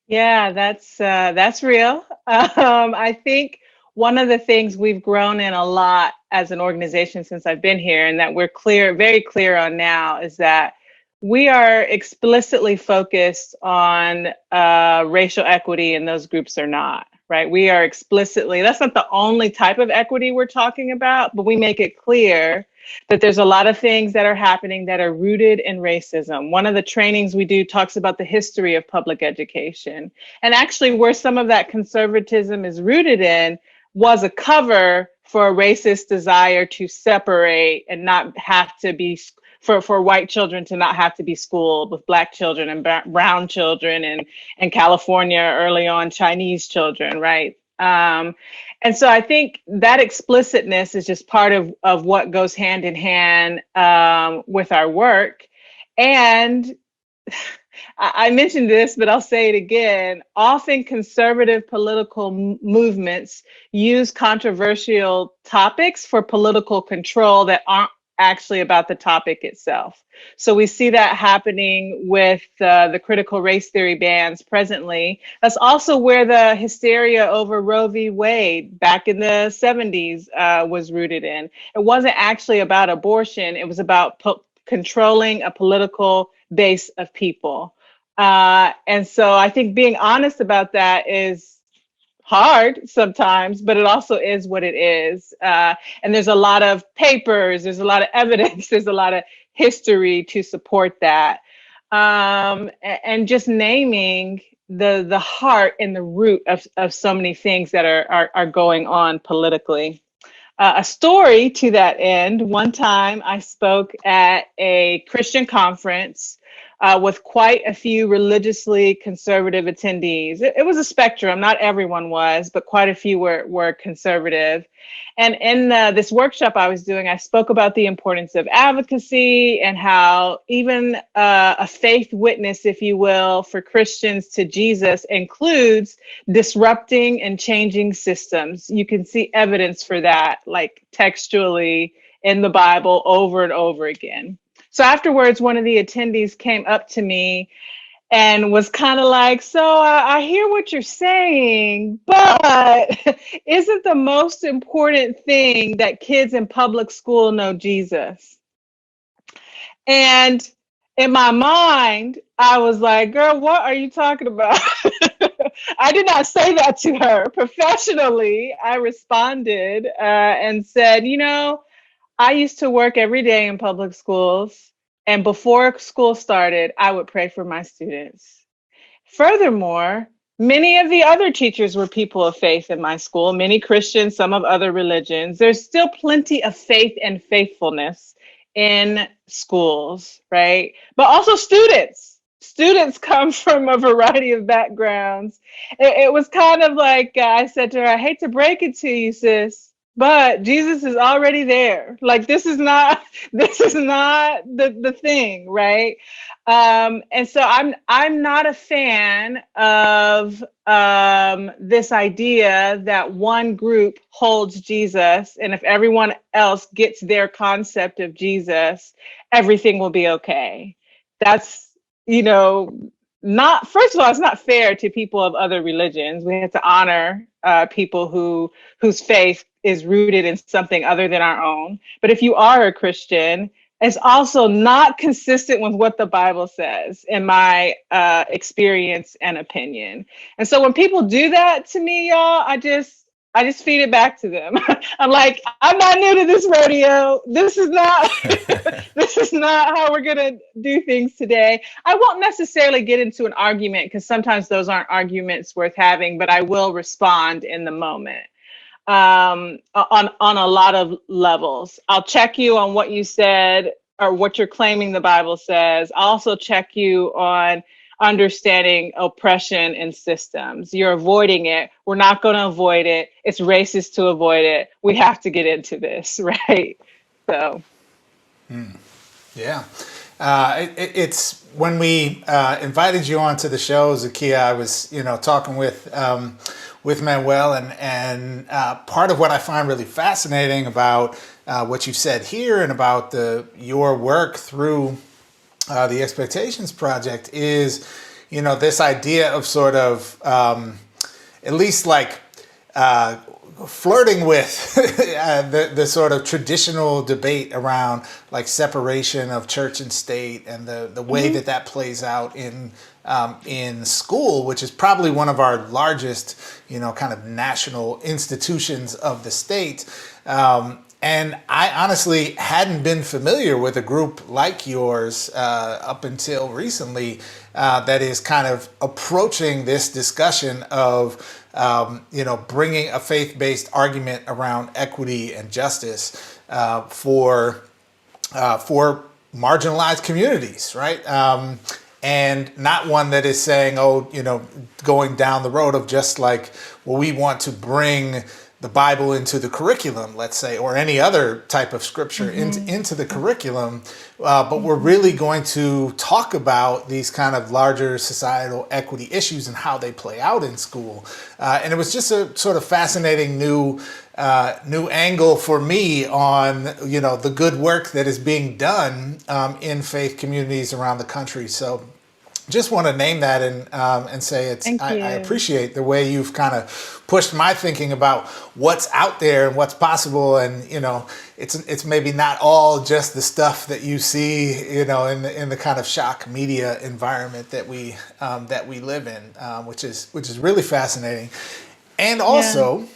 Yeah, that's real. I think one of the things we've grown in a lot as an organization since I've been here, and that we're very clear on now, is that we are explicitly focused on racial equity, and those groups are not, right? We are explicitly, that's not the only type of equity we're talking about, but we make it clear that there's a lot of things that are happening that are rooted in racism. One of the trainings we do talks about the history of public education. And actually where some of that conservatism is rooted in was a cover for a racist desire to separate and not have to be, for white children to not have to be schooled with Black children and brown children, and California early on Chinese children, right? And so I think that explicitness is just part of what goes hand in hand with our work. And I mentioned this, but I'll say it again. Often conservative political movements use controversial topics for political control that aren't actually about the topic itself. So we see that happening with the critical race theory bans presently. That's also where the hysteria over Roe v. Wade back in the 70s was rooted in. It wasn't actually about abortion. It was about controlling a political base of people. And so I think being honest about that is hard sometimes, but it also is what it is. And there's a lot of papers, there's a lot of evidence, there's a lot of history to support that. And just naming the heart and the root of so many things that are going on politically. A story to that end. One time I spoke at a Christian conference with quite a few religiously conservative attendees. It was a spectrum. Not everyone was, but quite a few were conservative. And in this workshop I was doing, I spoke about the importance of advocacy and how even a faith witness, if you will, for Christians to Jesus includes disrupting and changing systems. You can see evidence for that, like textually in the Bible over and over again. So afterwards, one of the attendees came up to me and was kind of like, so I hear what you're saying, but isn't the most important thing that kids in public school know Jesus? And in my mind, I was like, girl, what are you talking about? I did not say that to her. Professionally, I responded and said, I used to work every day in public schools. And before school started, I would pray for my students. Furthermore, many of the other teachers were people of faith in my school, many Christians, some of other religions. There's still plenty of faith and faithfulness in schools, right? But also students. Students come from a variety of backgrounds. It was kind of like I said to her, I hate to break it to you, sis, but Jesus is already there. Like this is not the thing, right? And so I'm not a fan of this idea that one group holds Jesus, and if everyone else gets their concept of Jesus, everything will be okay. That's, not, first of all, it's not fair to people of other religions. We have to honor people whose faith is rooted in something other than our own. But if you are a Christian, it's also not consistent with what the Bible says, in my experience and opinion. And so when people do that to me, y'all, I just feed it back to them. I'm like, I'm not new to this rodeo. This is not this is not how we're gonna do things today. I won't necessarily get into an argument because sometimes those aren't arguments worth having, but I will respond in the moment. On a lot of levels. I'll check you on what you said or what you're claiming the Bible says. I'll also check you on understanding oppression and systems. You're avoiding it. We're not going to avoid it. It's racist to avoid it. We have to get into this, right? So. Yeah. It's when we invited you onto the show, Zakiya, I was, talking with Manuel, and part of what I find really fascinating about what you've said here and about your work through the Expectations Project is, this idea of sort of at least like flirting with the sort of traditional debate around like separation of church and state and the way that plays out in school, which is probably one of our largest, kind of national institutions of the state. And I honestly hadn't been familiar with a group like yours up until recently that is kind of approaching this discussion of, bringing a faith-based argument around equity and justice for marginalized communities, right? And not one that is saying, going down the road of just like, well, we want to bring the Bible into the curriculum, let's say, or any other type of scripture into the curriculum. But we're really going to talk about these kind of larger societal equity issues and how they play out in school. And it was just a sort of fascinating new angle for me on, the good work that is being done in faith communities around the country. So just want to name that and say I appreciate the way you've kind of pushed my thinking about what's out there and what's possible, and it's maybe not all just the stuff that you see in the kind of shock media environment that we live in, which is really fascinating, and also.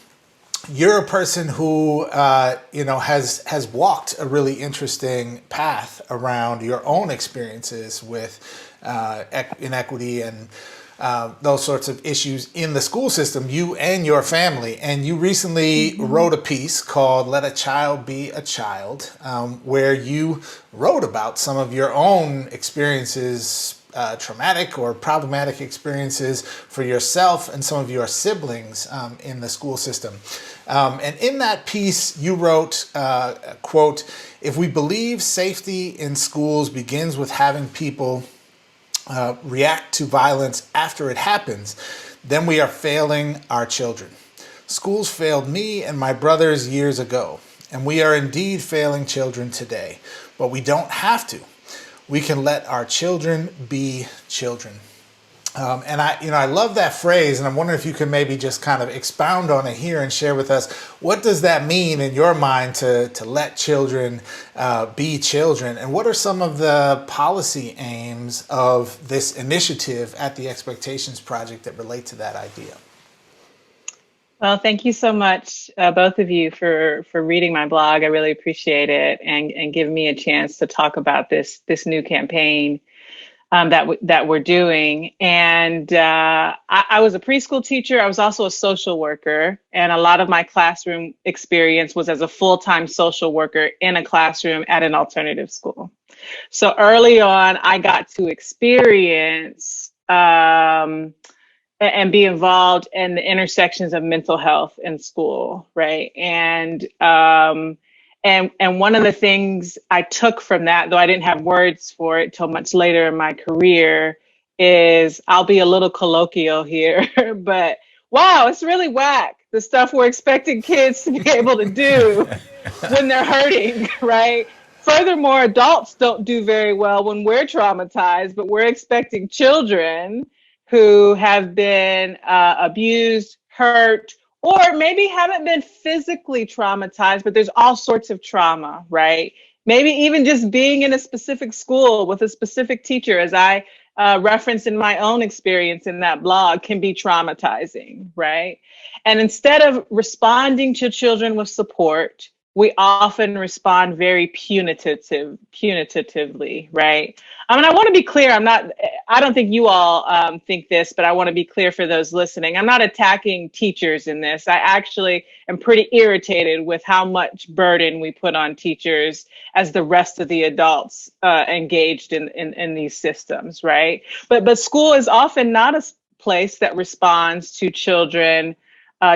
You're a person who, has walked a really interesting path around your own experiences with inequity and those sorts of issues in the school system, you and your family. And you recently wrote a piece called Let a Child Be a Child, where you wrote about some of your own experiences, traumatic or problematic experiences for yourself and some of your siblings in the school system. And in that piece, you wrote, quote, "If we believe safety in schools begins with having people react to violence after it happens, then we are failing our children. Schools failed me and my brothers years ago, and we are indeed failing children today. But we don't have to. We can let our children be children." And I love that phrase, and I'm wondering if you can maybe just kind of expound on it here and share with us, what does that mean in your mind to let children be children? And what are some of the policy aims of this initiative at the Expectations Project that relate to that idea? Well, thank you so much, both of you, for reading my blog. I really appreciate it, and giving me a chance to talk about this new campaign that we're doing. And I was a preschool teacher. I was also a social worker, and a lot of my classroom experience was as a full-time social worker in a classroom at an alternative school. So early on, I got to experience and be involved in the intersections of mental health in school, right? And one of the things I took from that, though I didn't have words for it till much later in my career, is, I'll be a little colloquial here, but wow, it's really whack, the stuff we're expecting kids to be able to do when they're hurting, right? Furthermore, adults don't do very well when we're traumatized, but we're expecting children who have been abused, hurt, or maybe haven't been physically traumatized, but there's all sorts of trauma, right? Maybe even just being in a specific school with a specific teacher, as I referenced in my own experience in that blog, can be traumatizing, right? And instead of responding to children with support, we often respond very punitively, right? I mean, I want to be clear. I don't think you all think this, but I want to be clear for those listening. I'm not attacking teachers in this. I actually am pretty irritated with how much burden we put on teachers as the rest of the adults engaged in these systems, right? But school is often not a place that responds to children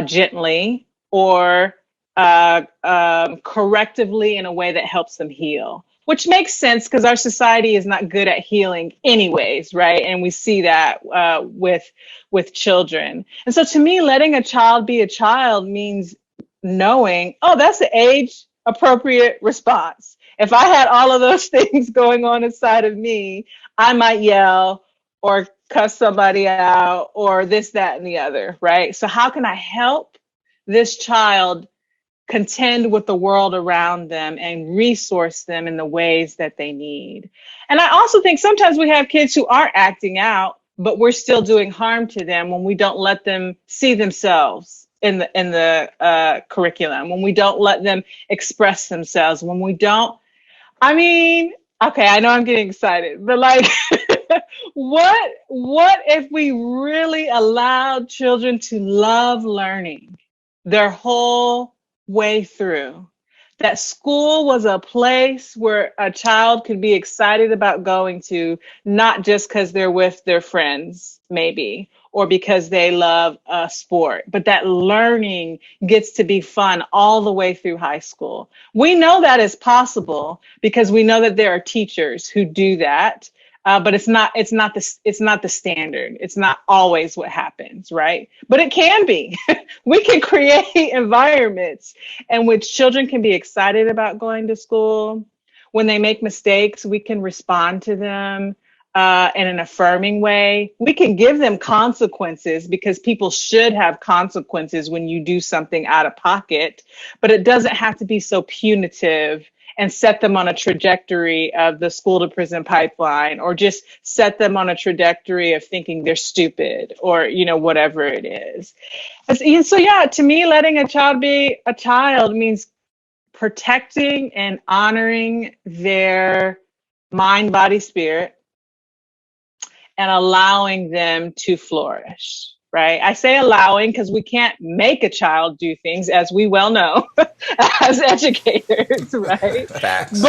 gently or correctively in a way that helps them heal, which makes sense because our society is not good at healing anyways, right? And we see that with children. And so to me, letting a child be a child means knowing, oh, that's an age appropriate response. If I had all of those things going on inside of me, I might yell or cuss somebody out or this, that, and the other, right? So how can I help this child contend with the world around them and resource them in the ways that they need? And I also think sometimes we have kids who aren't acting out, but we're still doing harm to them when we don't let them see themselves in the curriculum, when we don't let them express themselves, when we don't, okay, I know I'm getting excited, but like, what if we really allowed children to love learning their whole way through? That school was a place where a child could be excited about going to, not just because they're with their friends, maybe, or because they love a sport, but that learning gets to be fun all the way through high school. We know that is possible because we know that there are teachers who do that. But it's not the standard. It's not always what happens, right? But it can be. We can create environments in which children can be excited about going to school. When they make mistakes, we can respond to them in an affirming way. We can give them consequences because people should have consequences when you do something out of pocket, but it doesn't have to be so punitive and set them on a trajectory of the school to prison pipeline, or just set them on a trajectory of thinking they're stupid, or, whatever it is. And so, yeah, to me, letting a child be a child means protecting and honoring their mind, body, spirit, and allowing them to flourish. Right. I say allowing because we can't make a child do things, as we well know, as educators, right? Facts.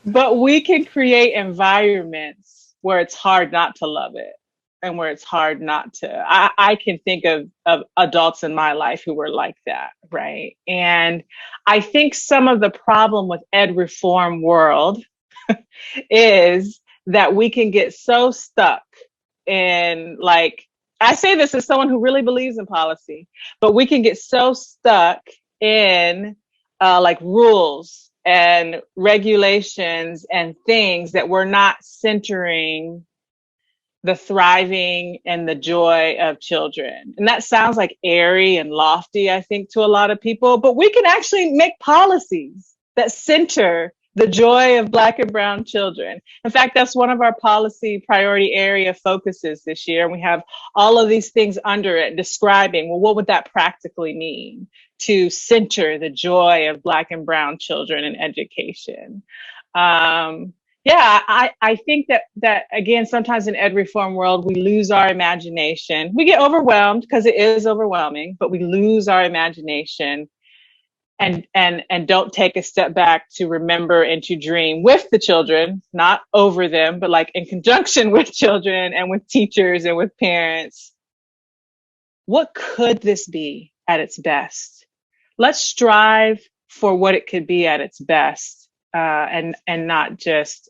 But we can create environments where it's hard not to love it and where it's hard not to. I can think of adults in my life who were like that, right? And I think some of the problem with ed reform world is that we can get so stuck in, like, I say this as someone who really believes in policy, but we can get so stuck in like rules and regulations and things that we're not centering the thriving and the joy of children. And that sounds like airy and lofty, I think, to a lot of people, but we can actually make policies that center the joy of Black and brown children. In fact, that's one of our policy priority area focuses this year. And we have all of these things under it describing, well, what would that practically mean to center the joy of Black and brown children in education? I think that again, sometimes in ed reform world, we lose our imagination. We get overwhelmed because it is overwhelming, but we lose our imagination and don't take a step back to remember and to dream with the children, not over them, but like in conjunction with children and with teachers and with parents. What could this be at its best? Let's strive for what it could be at its best, and not just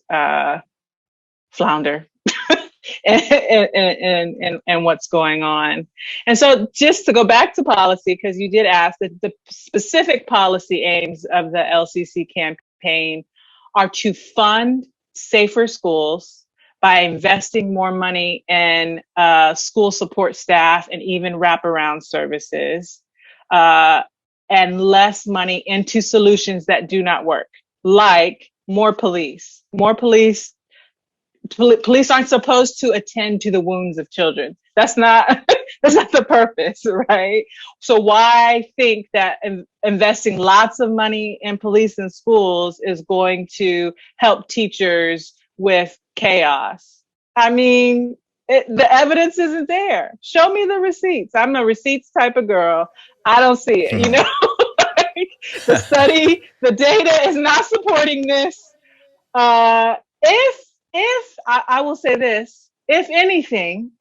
flounder and what's going on. And so just to go back to policy, because you did ask, that the specific policy aims of the LCC campaign are to fund safer schools by investing more money in school support staff and even wraparound services, and less money into solutions that do not work, like more police. Police aren't supposed to attend to the wounds of children. That's not the purpose, right? So why think that investing lots of money in police and schools is going to help teachers with chaos? I mean, the evidence isn't there. Show me the receipts. I'm a receipts type of girl. I don't see it, you know? The data is not supporting this. If I will say this, if anything,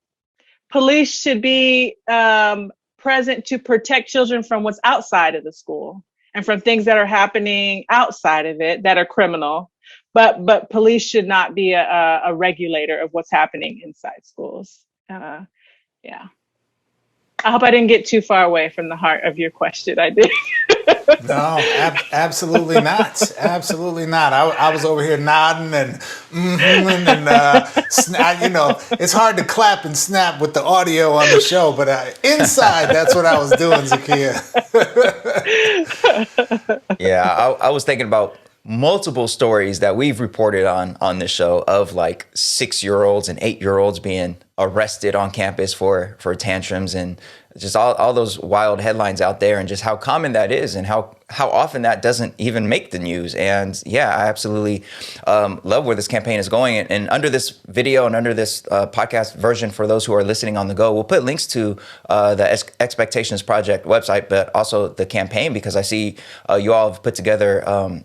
police should be present to protect children from what's outside of the school and from things that are happening outside of it that are criminal. But police should not be a regulator of what's happening inside schools. Yeah. I hope I didn't get too far away from the heart of your question. I did. No, absolutely not. Absolutely not. I was over here nodding and it's hard to clap and snap with the audio on the show, but inside, that's what I was doing, Zakiya. Yeah, I was thinking about multiple stories that we've reported on this show of like 6-year-olds and 8-year-olds being arrested on campus for tantrums, and just all those wild headlines out there, and just how common that is and how often that doesn't even make the news. And yeah, I absolutely love where this campaign is going. And under this video and under this podcast version, for those who are listening on the go, we'll put links to the Expectations Project website, but also the campaign, because I see you all have put together,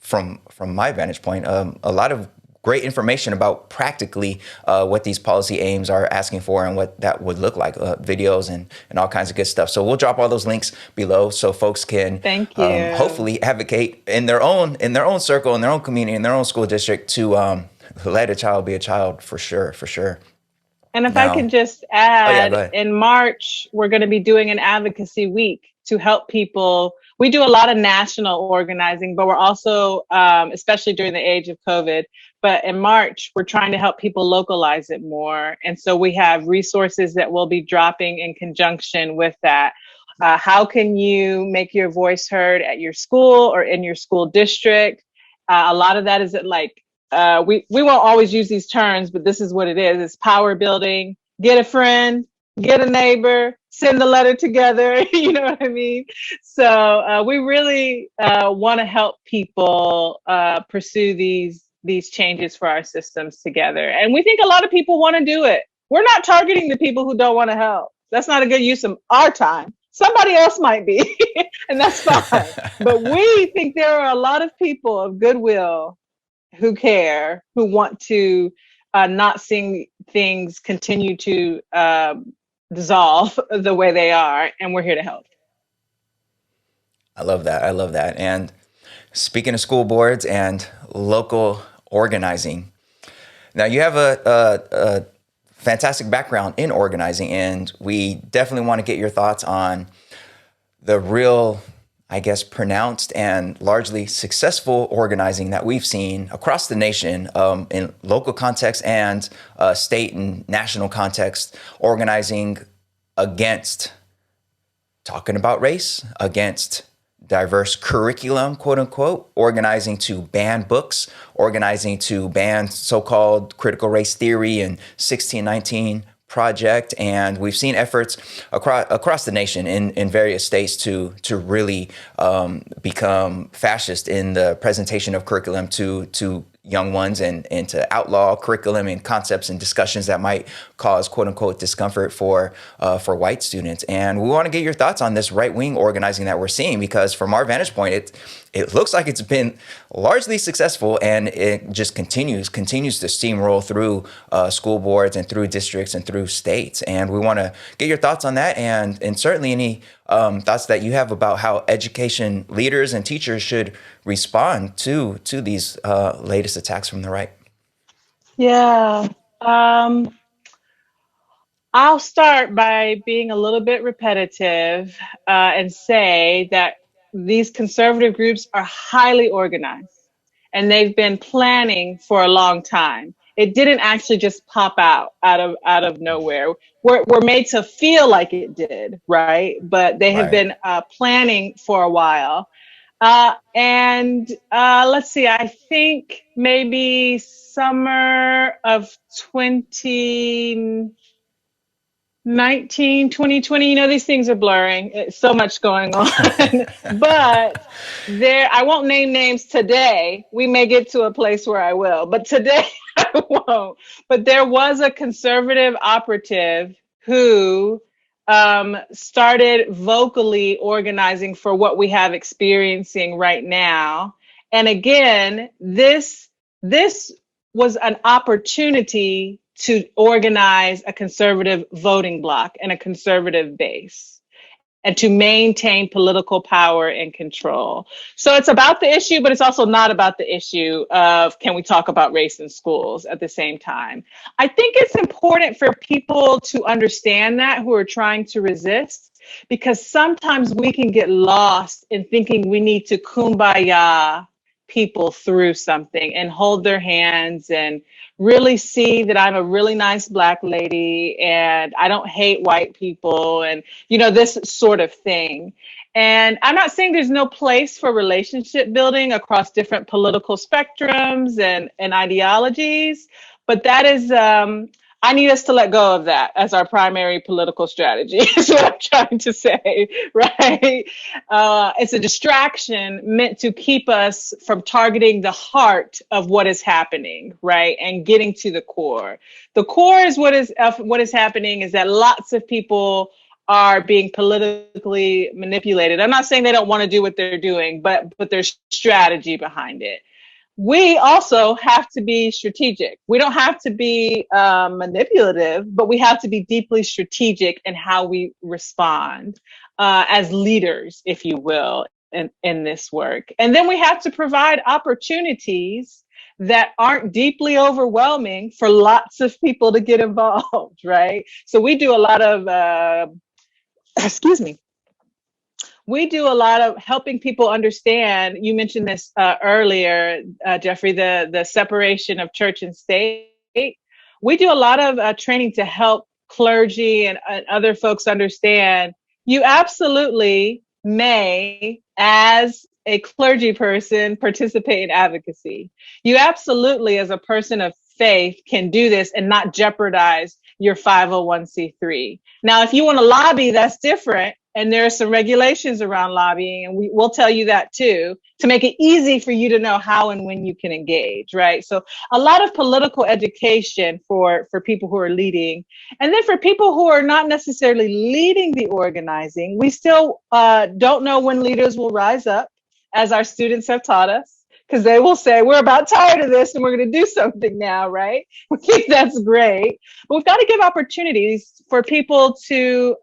from my vantage point, a lot of great information about practically what these policy aims are asking for and what that would look like, videos and all kinds of good stuff. So we'll drop all those links below so folks can Thank you. Hopefully advocate in their own circle, in their own community, in their own school district to let a child be a child, for sure. And if I can just add, in March, we're going to be doing an advocacy week to help people. We do a lot of national organizing, but we're also, especially during the age of COVID, but in March, we're trying to help people localize it more. And so we have resources that we'll be dropping in conjunction with that. How can you make your voice heard at your school or in your school district? A lot of that is we won't always use these terms, but this is what it is. It's power building. Get a friend, get a neighbor, send the letter together. You know what I mean? So we really want to help people pursue these these changes for our systems together. And we think a lot of people want to do it. We're not targeting the people who don't want to help. That's not a good use of our time. Somebody else might be, and that's fine. But we think there are a lot of people of goodwill who care, who want to not see things continue to dissolve the way they are, and we're here to help. I love that. I love that. And speaking of school boards and local organizing, now you have a fantastic background in organizing, and we definitely want to get your thoughts on the real, I guess, pronounced and largely successful organizing that we've seen across the nation in local context and state and national context, organizing against talking about race, against diverse curriculum, quote unquote, organizing to ban books, organizing to ban so-called critical race theory and 1619 project. And we've seen efforts across the nation in various states to really become fascist in the presentation of curriculum to young ones and to outlaw curriculum and concepts and discussions that might cause quote unquote discomfort for white students. And we want to get your thoughts on this right wing organizing that we're seeing, because from our vantage point, it looks like it's been largely successful, and it just continues to steamroll through school boards and through districts and through states. And we want to get your thoughts on that, and certainly any thoughts that you have about how education leaders and teachers should respond to these latest attacks from the right. Yeah. I'll start by being a little bit repetitive and say that these conservative groups are highly organized, and they've been planning for a long time. It didn't actually just pop out of nowhere. We're made to feel like it did, right? But they have been planning for a while. And let's see, I think maybe summer of 2020, these things are blurring. It's so much going on. But I won't name names today. We may get to a place where I will, but today I won't. But there was a conservative operative who started vocally organizing for what we have experiencing right now. And again, this was an opportunity to organize a conservative voting bloc and a conservative base, and to maintain political power and control. So it's about the issue, but it's also not about the issue of, can we talk about race in schools at the same time? I think it's important for people to understand that, who are trying to resist, because sometimes we can get lost in thinking we need to kumbaya people through something and hold their hands and really see that I'm a really nice Black lady and I don't hate white people and, this sort of thing. And I'm not saying there's no place for relationship building across different political spectrums and ideologies, but that is, I need us to let go of that as our primary political strategy, is what I'm trying to say, right? It's a distraction meant to keep us from targeting the heart of what is happening, right? And getting to the core. The core is what is happening is that lots of people are being politically manipulated. I'm not saying they don't want to do what they're doing, but there's strategy behind it. We also have to be strategic. We don't have to be manipulative, but we have to be deeply strategic in how we respond as leaders, if you will, in this work. And then we have to provide opportunities that aren't deeply overwhelming for lots of people to get involved, right? So we do a lot of, we do a lot of helping people understand. You mentioned this earlier, Jeffrey, the separation of church and state. We do a lot of training to help clergy and other folks understand you absolutely may, as a clergy person, participate in advocacy. You absolutely, as a person of faith, can do this and not jeopardize your 501c3. Now, if you want to lobby, that's different. And there are some regulations around lobbying, and we'll tell you that too, to make it easy for you to know how and when you can engage, right? So a lot of political education for people who are leading. And then for people who are not necessarily leading the organizing, we still don't know when leaders will rise up, as our students have taught us, because they will say, we're about tired of this and we're going to do something now, right? We think that's great. But we've got to give opportunities for people to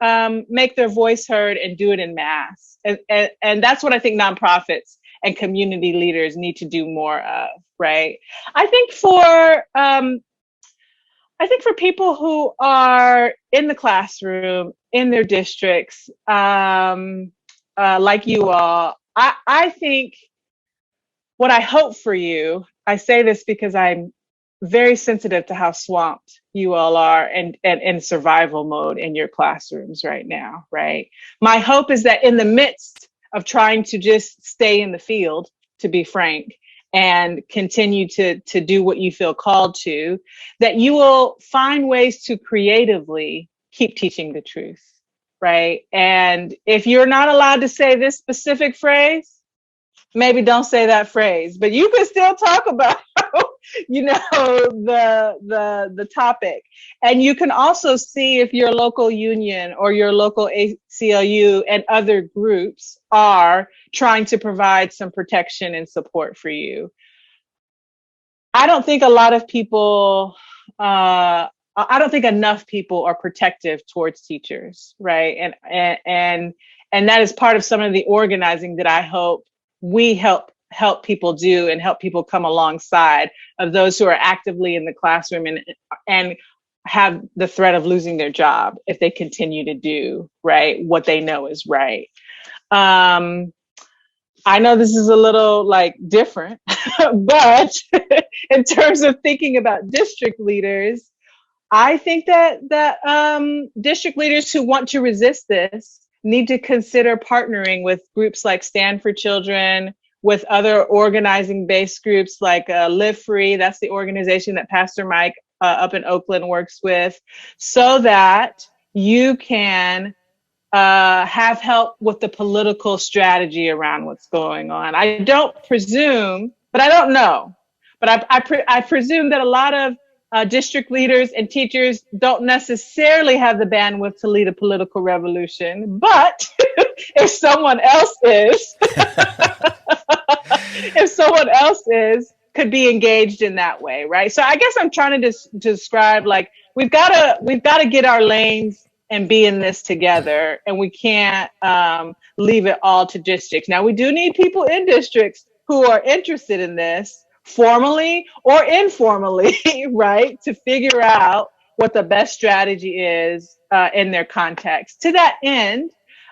make their voice heard and do it in mass. And that's what I think nonprofits and community leaders need to do more of, right? I think for people who are in the classroom, in their districts, like you all, I think what I hope for you, I say this because I'm very sensitive to how swamped you all are and in survival mode in your classrooms right now, right? My hope is that in the midst of trying to just stay in the field, to be frank, and continue to do what you feel called to, that you will find ways to creatively keep teaching the truth, right? And if you're not allowed to say this specific phrase, maybe don't say that phrase, but you can still talk about, the topic. And you can also see if your local union or your local ACLU and other groups are trying to provide some protection and support for you. I don't think a lot of people, I don't think enough people are protective towards teachers, right? And that is part of some of the organizing that I hope we help people do and help people come alongside of those who are actively in the classroom and have the threat of losing their job if they continue to do, right, what they know is right. I know this is a little different, but in terms of thinking about district leaders, I think that district leaders who want to resist this need to consider partnering with groups like Stand for Children, with other organizing-based groups like Live Free. That's the organization that Pastor Mike up in Oakland works with, so that you can have help with the political strategy around what's going on. I don't presume, but I don't know. But I presume that a lot of district leaders and teachers don't necessarily have the bandwidth to lead a political revolution. But if someone else is, could be engaged in that way, right? So I guess I'm trying to describe we've got to get our lanes and be in this together, and we can't leave it all to districts. Now, we do need people in districts who are interested in this, formally or informally, right, to figure out what the best strategy is in their context. To that end,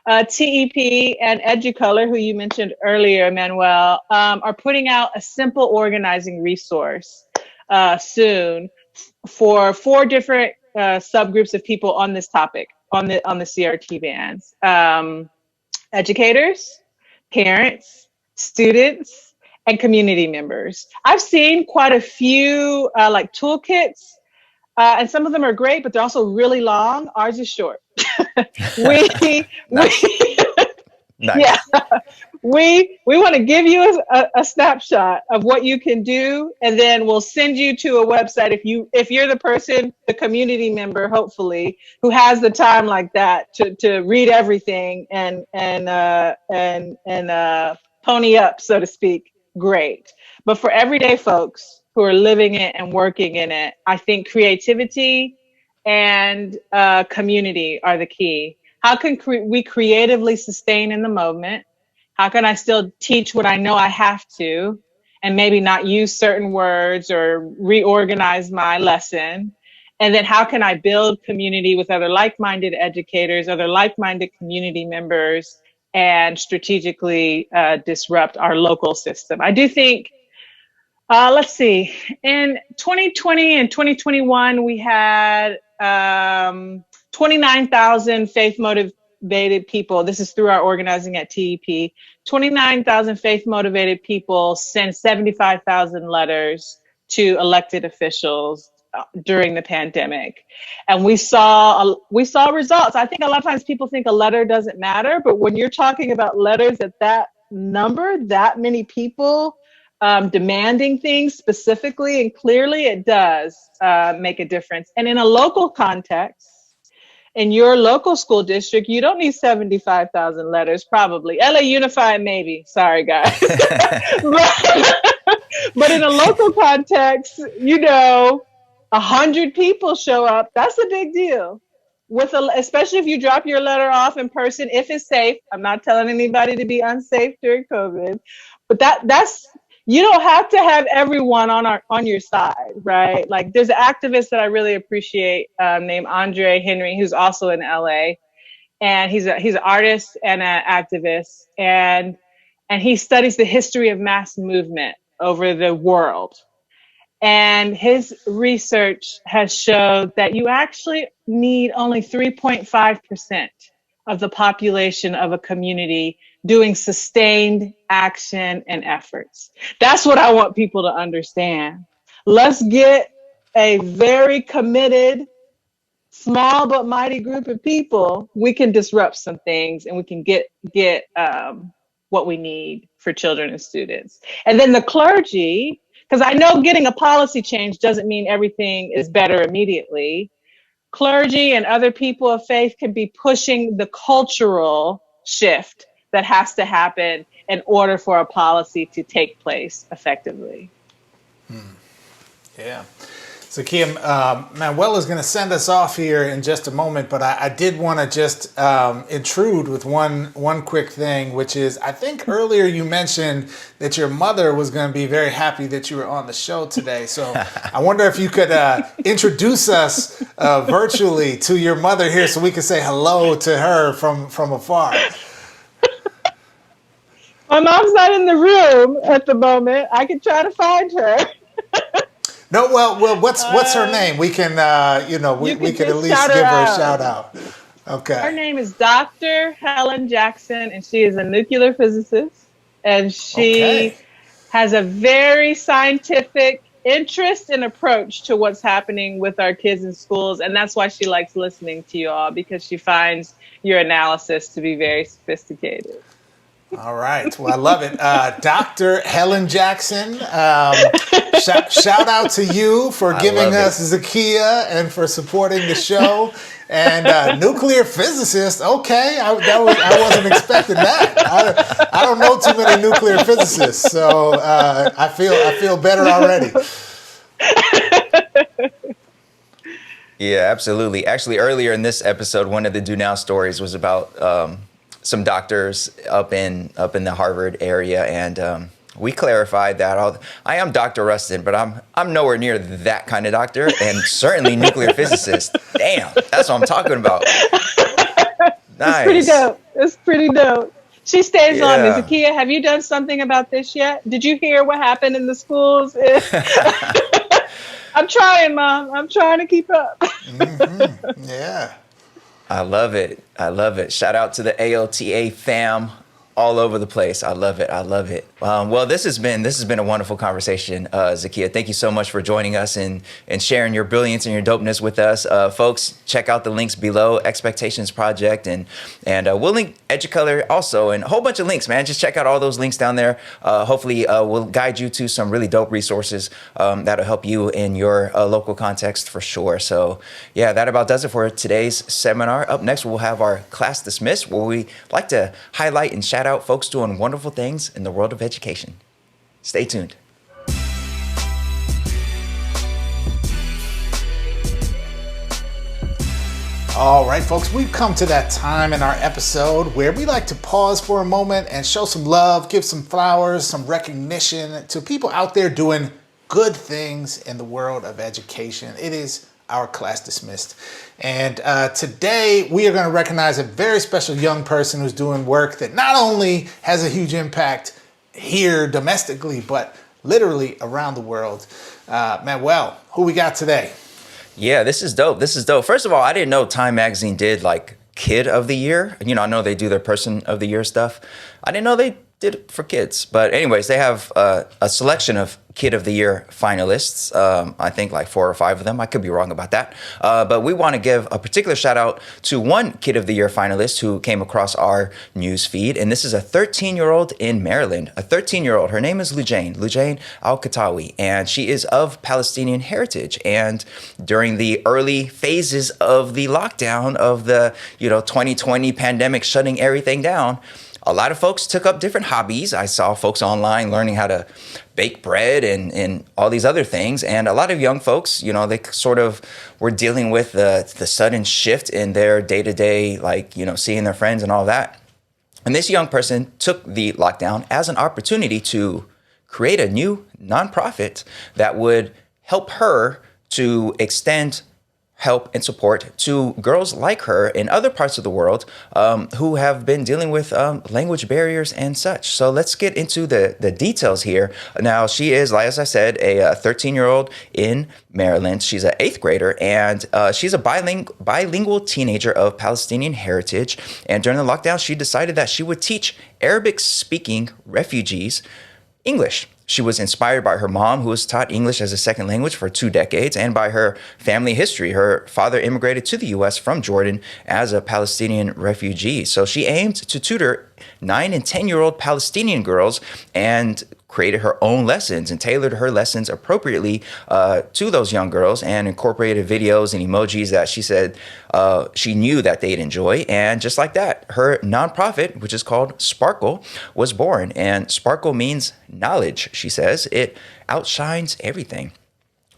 TEP and Educolor, who you mentioned earlier, Manuel, are putting out a simple organizing resource soon for 4 different subgroups of people on this topic, on the CRT bans: educators, parents, students, and community members. I've seen quite a few toolkits, and some of them are great, but they're also really long. Ours is short. Nice. Yeah. We want to give you a snapshot of what you can do, and then we'll send you to a website if you're the person, the community member, hopefully, who has the time like that to read everything and pony up, so to speak. Great. But for everyday folks who are living it and working in it, I think creativity and community are the key. How can we creatively sustain in the moment? How can I still teach what I know I have to, and maybe not use certain words or reorganize my lesson? And then how can I build community with other like-minded educators, other like-minded community members, and strategically disrupt our local system? I do think, let's see, in 2020 and 2021, we had 29,000 faith-motivated people. This is through our organizing at TEP. 29,000 faith-motivated people sent 75,000 letters to elected officials during the pandemic, and we saw results. I think a lot of times people think a letter doesn't matter, but when you're talking about letters at that number, that many people demanding things specifically and clearly, it does make a difference. And in a local context, in your local school district, you don't need 75,000 letters, probably. LA Unified, maybe. Sorry, guys. But in a local context, 100 people show up. That's a big deal. Especially if you drop your letter off in person, if it's safe. I'm not telling anybody to be unsafe during COVID, but that's you don't have to have everyone on your side, right? Like there's an activist that I really appreciate named Andre Henry, who's also in LA, and he's an artist and an activist, and he studies the history of mass movement over the world. And his research has showed that you actually need only 3.5% of the population of a community doing sustained action and efforts. That's what I want people to understand. Let's get a very committed, small but mighty group of people. We can disrupt some things, and we can get what we need for children and students. And then the clergy, because I know getting a policy change doesn't mean everything is better immediately. Clergy and other people of faith can be pushing the cultural shift that has to happen in order for a policy to take place effectively. Yeah. So Kim, Manuel is going to send us off here in just a moment, but I did want to just intrude with one quick thing, which is I think earlier you mentioned that your mother was going to be very happy that you were on the show today. So I wonder if you could introduce us virtually to your mother here so we can say hello to her from afar. My mom's not in the room at the moment. I can try to find her. No, well, what's her name? We can, we can at least give her a shout out. Okay. Her name is Dr. Helen Jackson, and she is a nuclear physicist, and she has a very scientific interest and approach to what's happening with our kids in schools, and that's why she likes listening to you all, because she finds your analysis to be very sophisticated. All right. Well, I love it. Dr. Helen Jackson, shout out to you for giving us Zakiya and for supporting the show. And nuclear physicist, okay, I wasn't expecting that. I don't know too many nuclear physicists, so I feel better already. Yeah, absolutely. Actually, earlier in this episode, one of the Do Now stories was about some doctors up in the Harvard area, and we clarified that I am Dr. Rustin, but I'm nowhere near that kind of doctor, and certainly nuclear physicist. Damn, that's what I'm talking about. Nice. It's pretty dope. She stays on me. Zakiya, have you done something about this yet? Did you hear what happened in the schools? I'm trying, Mom. I'm trying to keep up. Mm-hmm. Yeah. I love it. Shout out to the AOTA fam all over the place. I love it. Well, this has been a wonderful conversation, Zakiya. Thank you so much for joining us and sharing your brilliance and your dopeness with us. Folks, check out the links below, Expectations Project, and we'll link Educolor also, and a whole bunch of links, man. Just check out all those links down there. Hopefully, we'll guide you to some really dope resources that'll help you in your local context for sure. So, yeah, that about does it for today's seminar. Up next, we'll have our class dismissed, where we like to highlight and shout out folks doing wonderful things in the world of education. Stay tuned. All right, folks, we've come to that time in our episode where we like to pause for a moment and show some love, give some flowers, some recognition to people out there doing good things in the world of education. It is our class dismissed. And today we are going to recognize a very special young person who's doing work that not only has a huge impact here domestically, but literally around the world. Manuel, who we got today? Yeah, this is dope. First of all, I didn't know Time Magazine did like Kid of the Year. I know they do their Person of the Year stuff. I didn't know they did it for kids. But anyways, they have a selection of Kid of the Year finalists. I think like 4 or 5 of them. I could be wrong about that. But we want to give a particular shout out to one Kid of the Year finalist who came across our news feed. And this is a 13-year-old in Maryland. A 13-year-old. Her name is Lujain Al-Katawi. And she is of Palestinian heritage. And during the early phases of the lockdown of the 2020 pandemic shutting everything down, a lot of folks took up different hobbies. I saw folks online learning how to bake bread and all these other things. And a lot of young folks, they sort of were dealing with the sudden shift in their day-to-day, seeing their friends and all that. And this young person took the lockdown as an opportunity to create a new nonprofit that would help her to extend help and support to girls like her in other parts of the world who have been dealing with language barriers and such. So let's get into the details here. Now, she is, as I said, a 13-year-old in Maryland. She's an 8th grader, and she's a bilingual teenager of Palestinian heritage. And during the lockdown, she decided that she would teach Arabic-speaking refugees English. She was inspired by her mom, who was taught English as a second language for 2 decades, and by her family history. Her father immigrated to the U.S. from Jordan as a Palestinian refugee. So she aimed to tutor 9 and 10-year-old Palestinian girls and created her own lessons and tailored her lessons appropriately to those young girls and incorporated videos and emojis that she said she knew that they'd enjoy. And just like that, her nonprofit, which is called Sparkle, was born. And Sparkle means knowledge, she says. It outshines everything.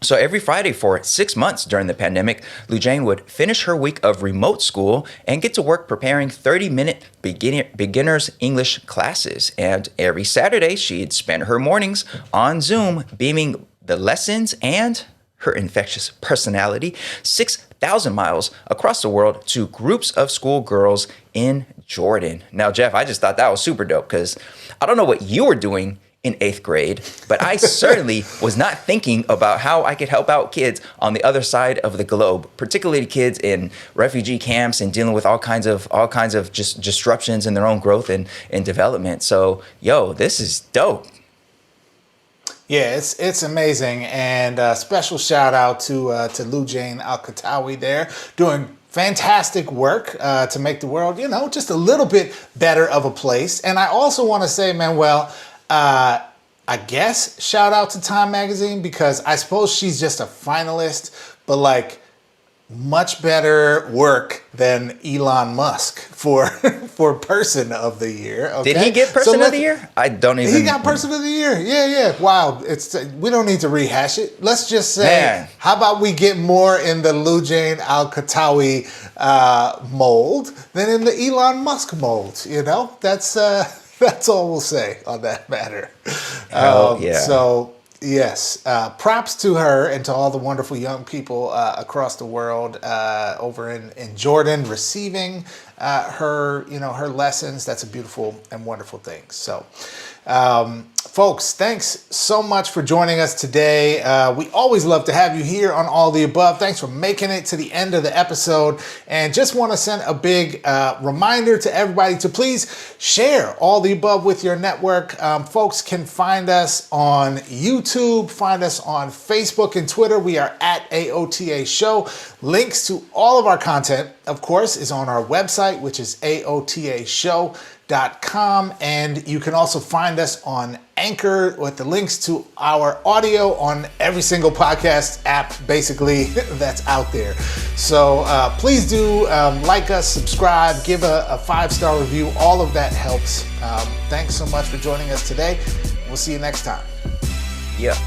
So every Friday for 6 months during the pandemic, Lujain would finish her week of remote school and get to work preparing 30-minute beginner's English classes. And every Saturday, she'd spend her mornings on Zoom, beaming the lessons and her infectious personality 6,000 miles across the world to groups of schoolgirls in Jordan. Now, Jeff, I just thought that was super dope because I don't know what you were doing in 8th grade, but I certainly was not thinking about how I could help out kids on the other side of the globe, particularly kids in refugee camps and dealing with all kinds of just disruptions in their own growth and development. So, this is dope. Yeah, it's amazing, and special shout out to Lujain Al-Katawi there, doing fantastic work to make the world, just a little bit better of a place. And I also want to say, Manuel, I guess shout out to Time Magazine, because I suppose she's just a finalist, but much better work than Elon Musk for Person of the Year. Okay? Did he get Person of the Year? I don't even. He got Person of the Year. Yeah. Wow. We don't need to rehash it. Let's just say, How about we get more in the Lujain Al-Katawi mold than in the Elon Musk mold? That's all we'll say on that matter. So, yes, props to her and to all the wonderful young people across the world over in Jordan receiving her lessons. That's a beautiful and wonderful thing. So, folks, thanks so much for joining us today. We always love to have you here on All the Above. Thanks for making it to the end of the episode. And just want to send a big reminder to everybody to please share All the Above with your network. Folks can find us on YouTube, find us on Facebook and Twitter. We are at AOTA Show. Links to all of our content, of course, is on our website, which is aotashow.com. And you can also find us on Anchor with the links to our audio on every single podcast app, basically, that's out there. So please do like us, subscribe, give a 5-star review. All of that helps. Thanks so much for joining us today. We'll see you next time. Yeah.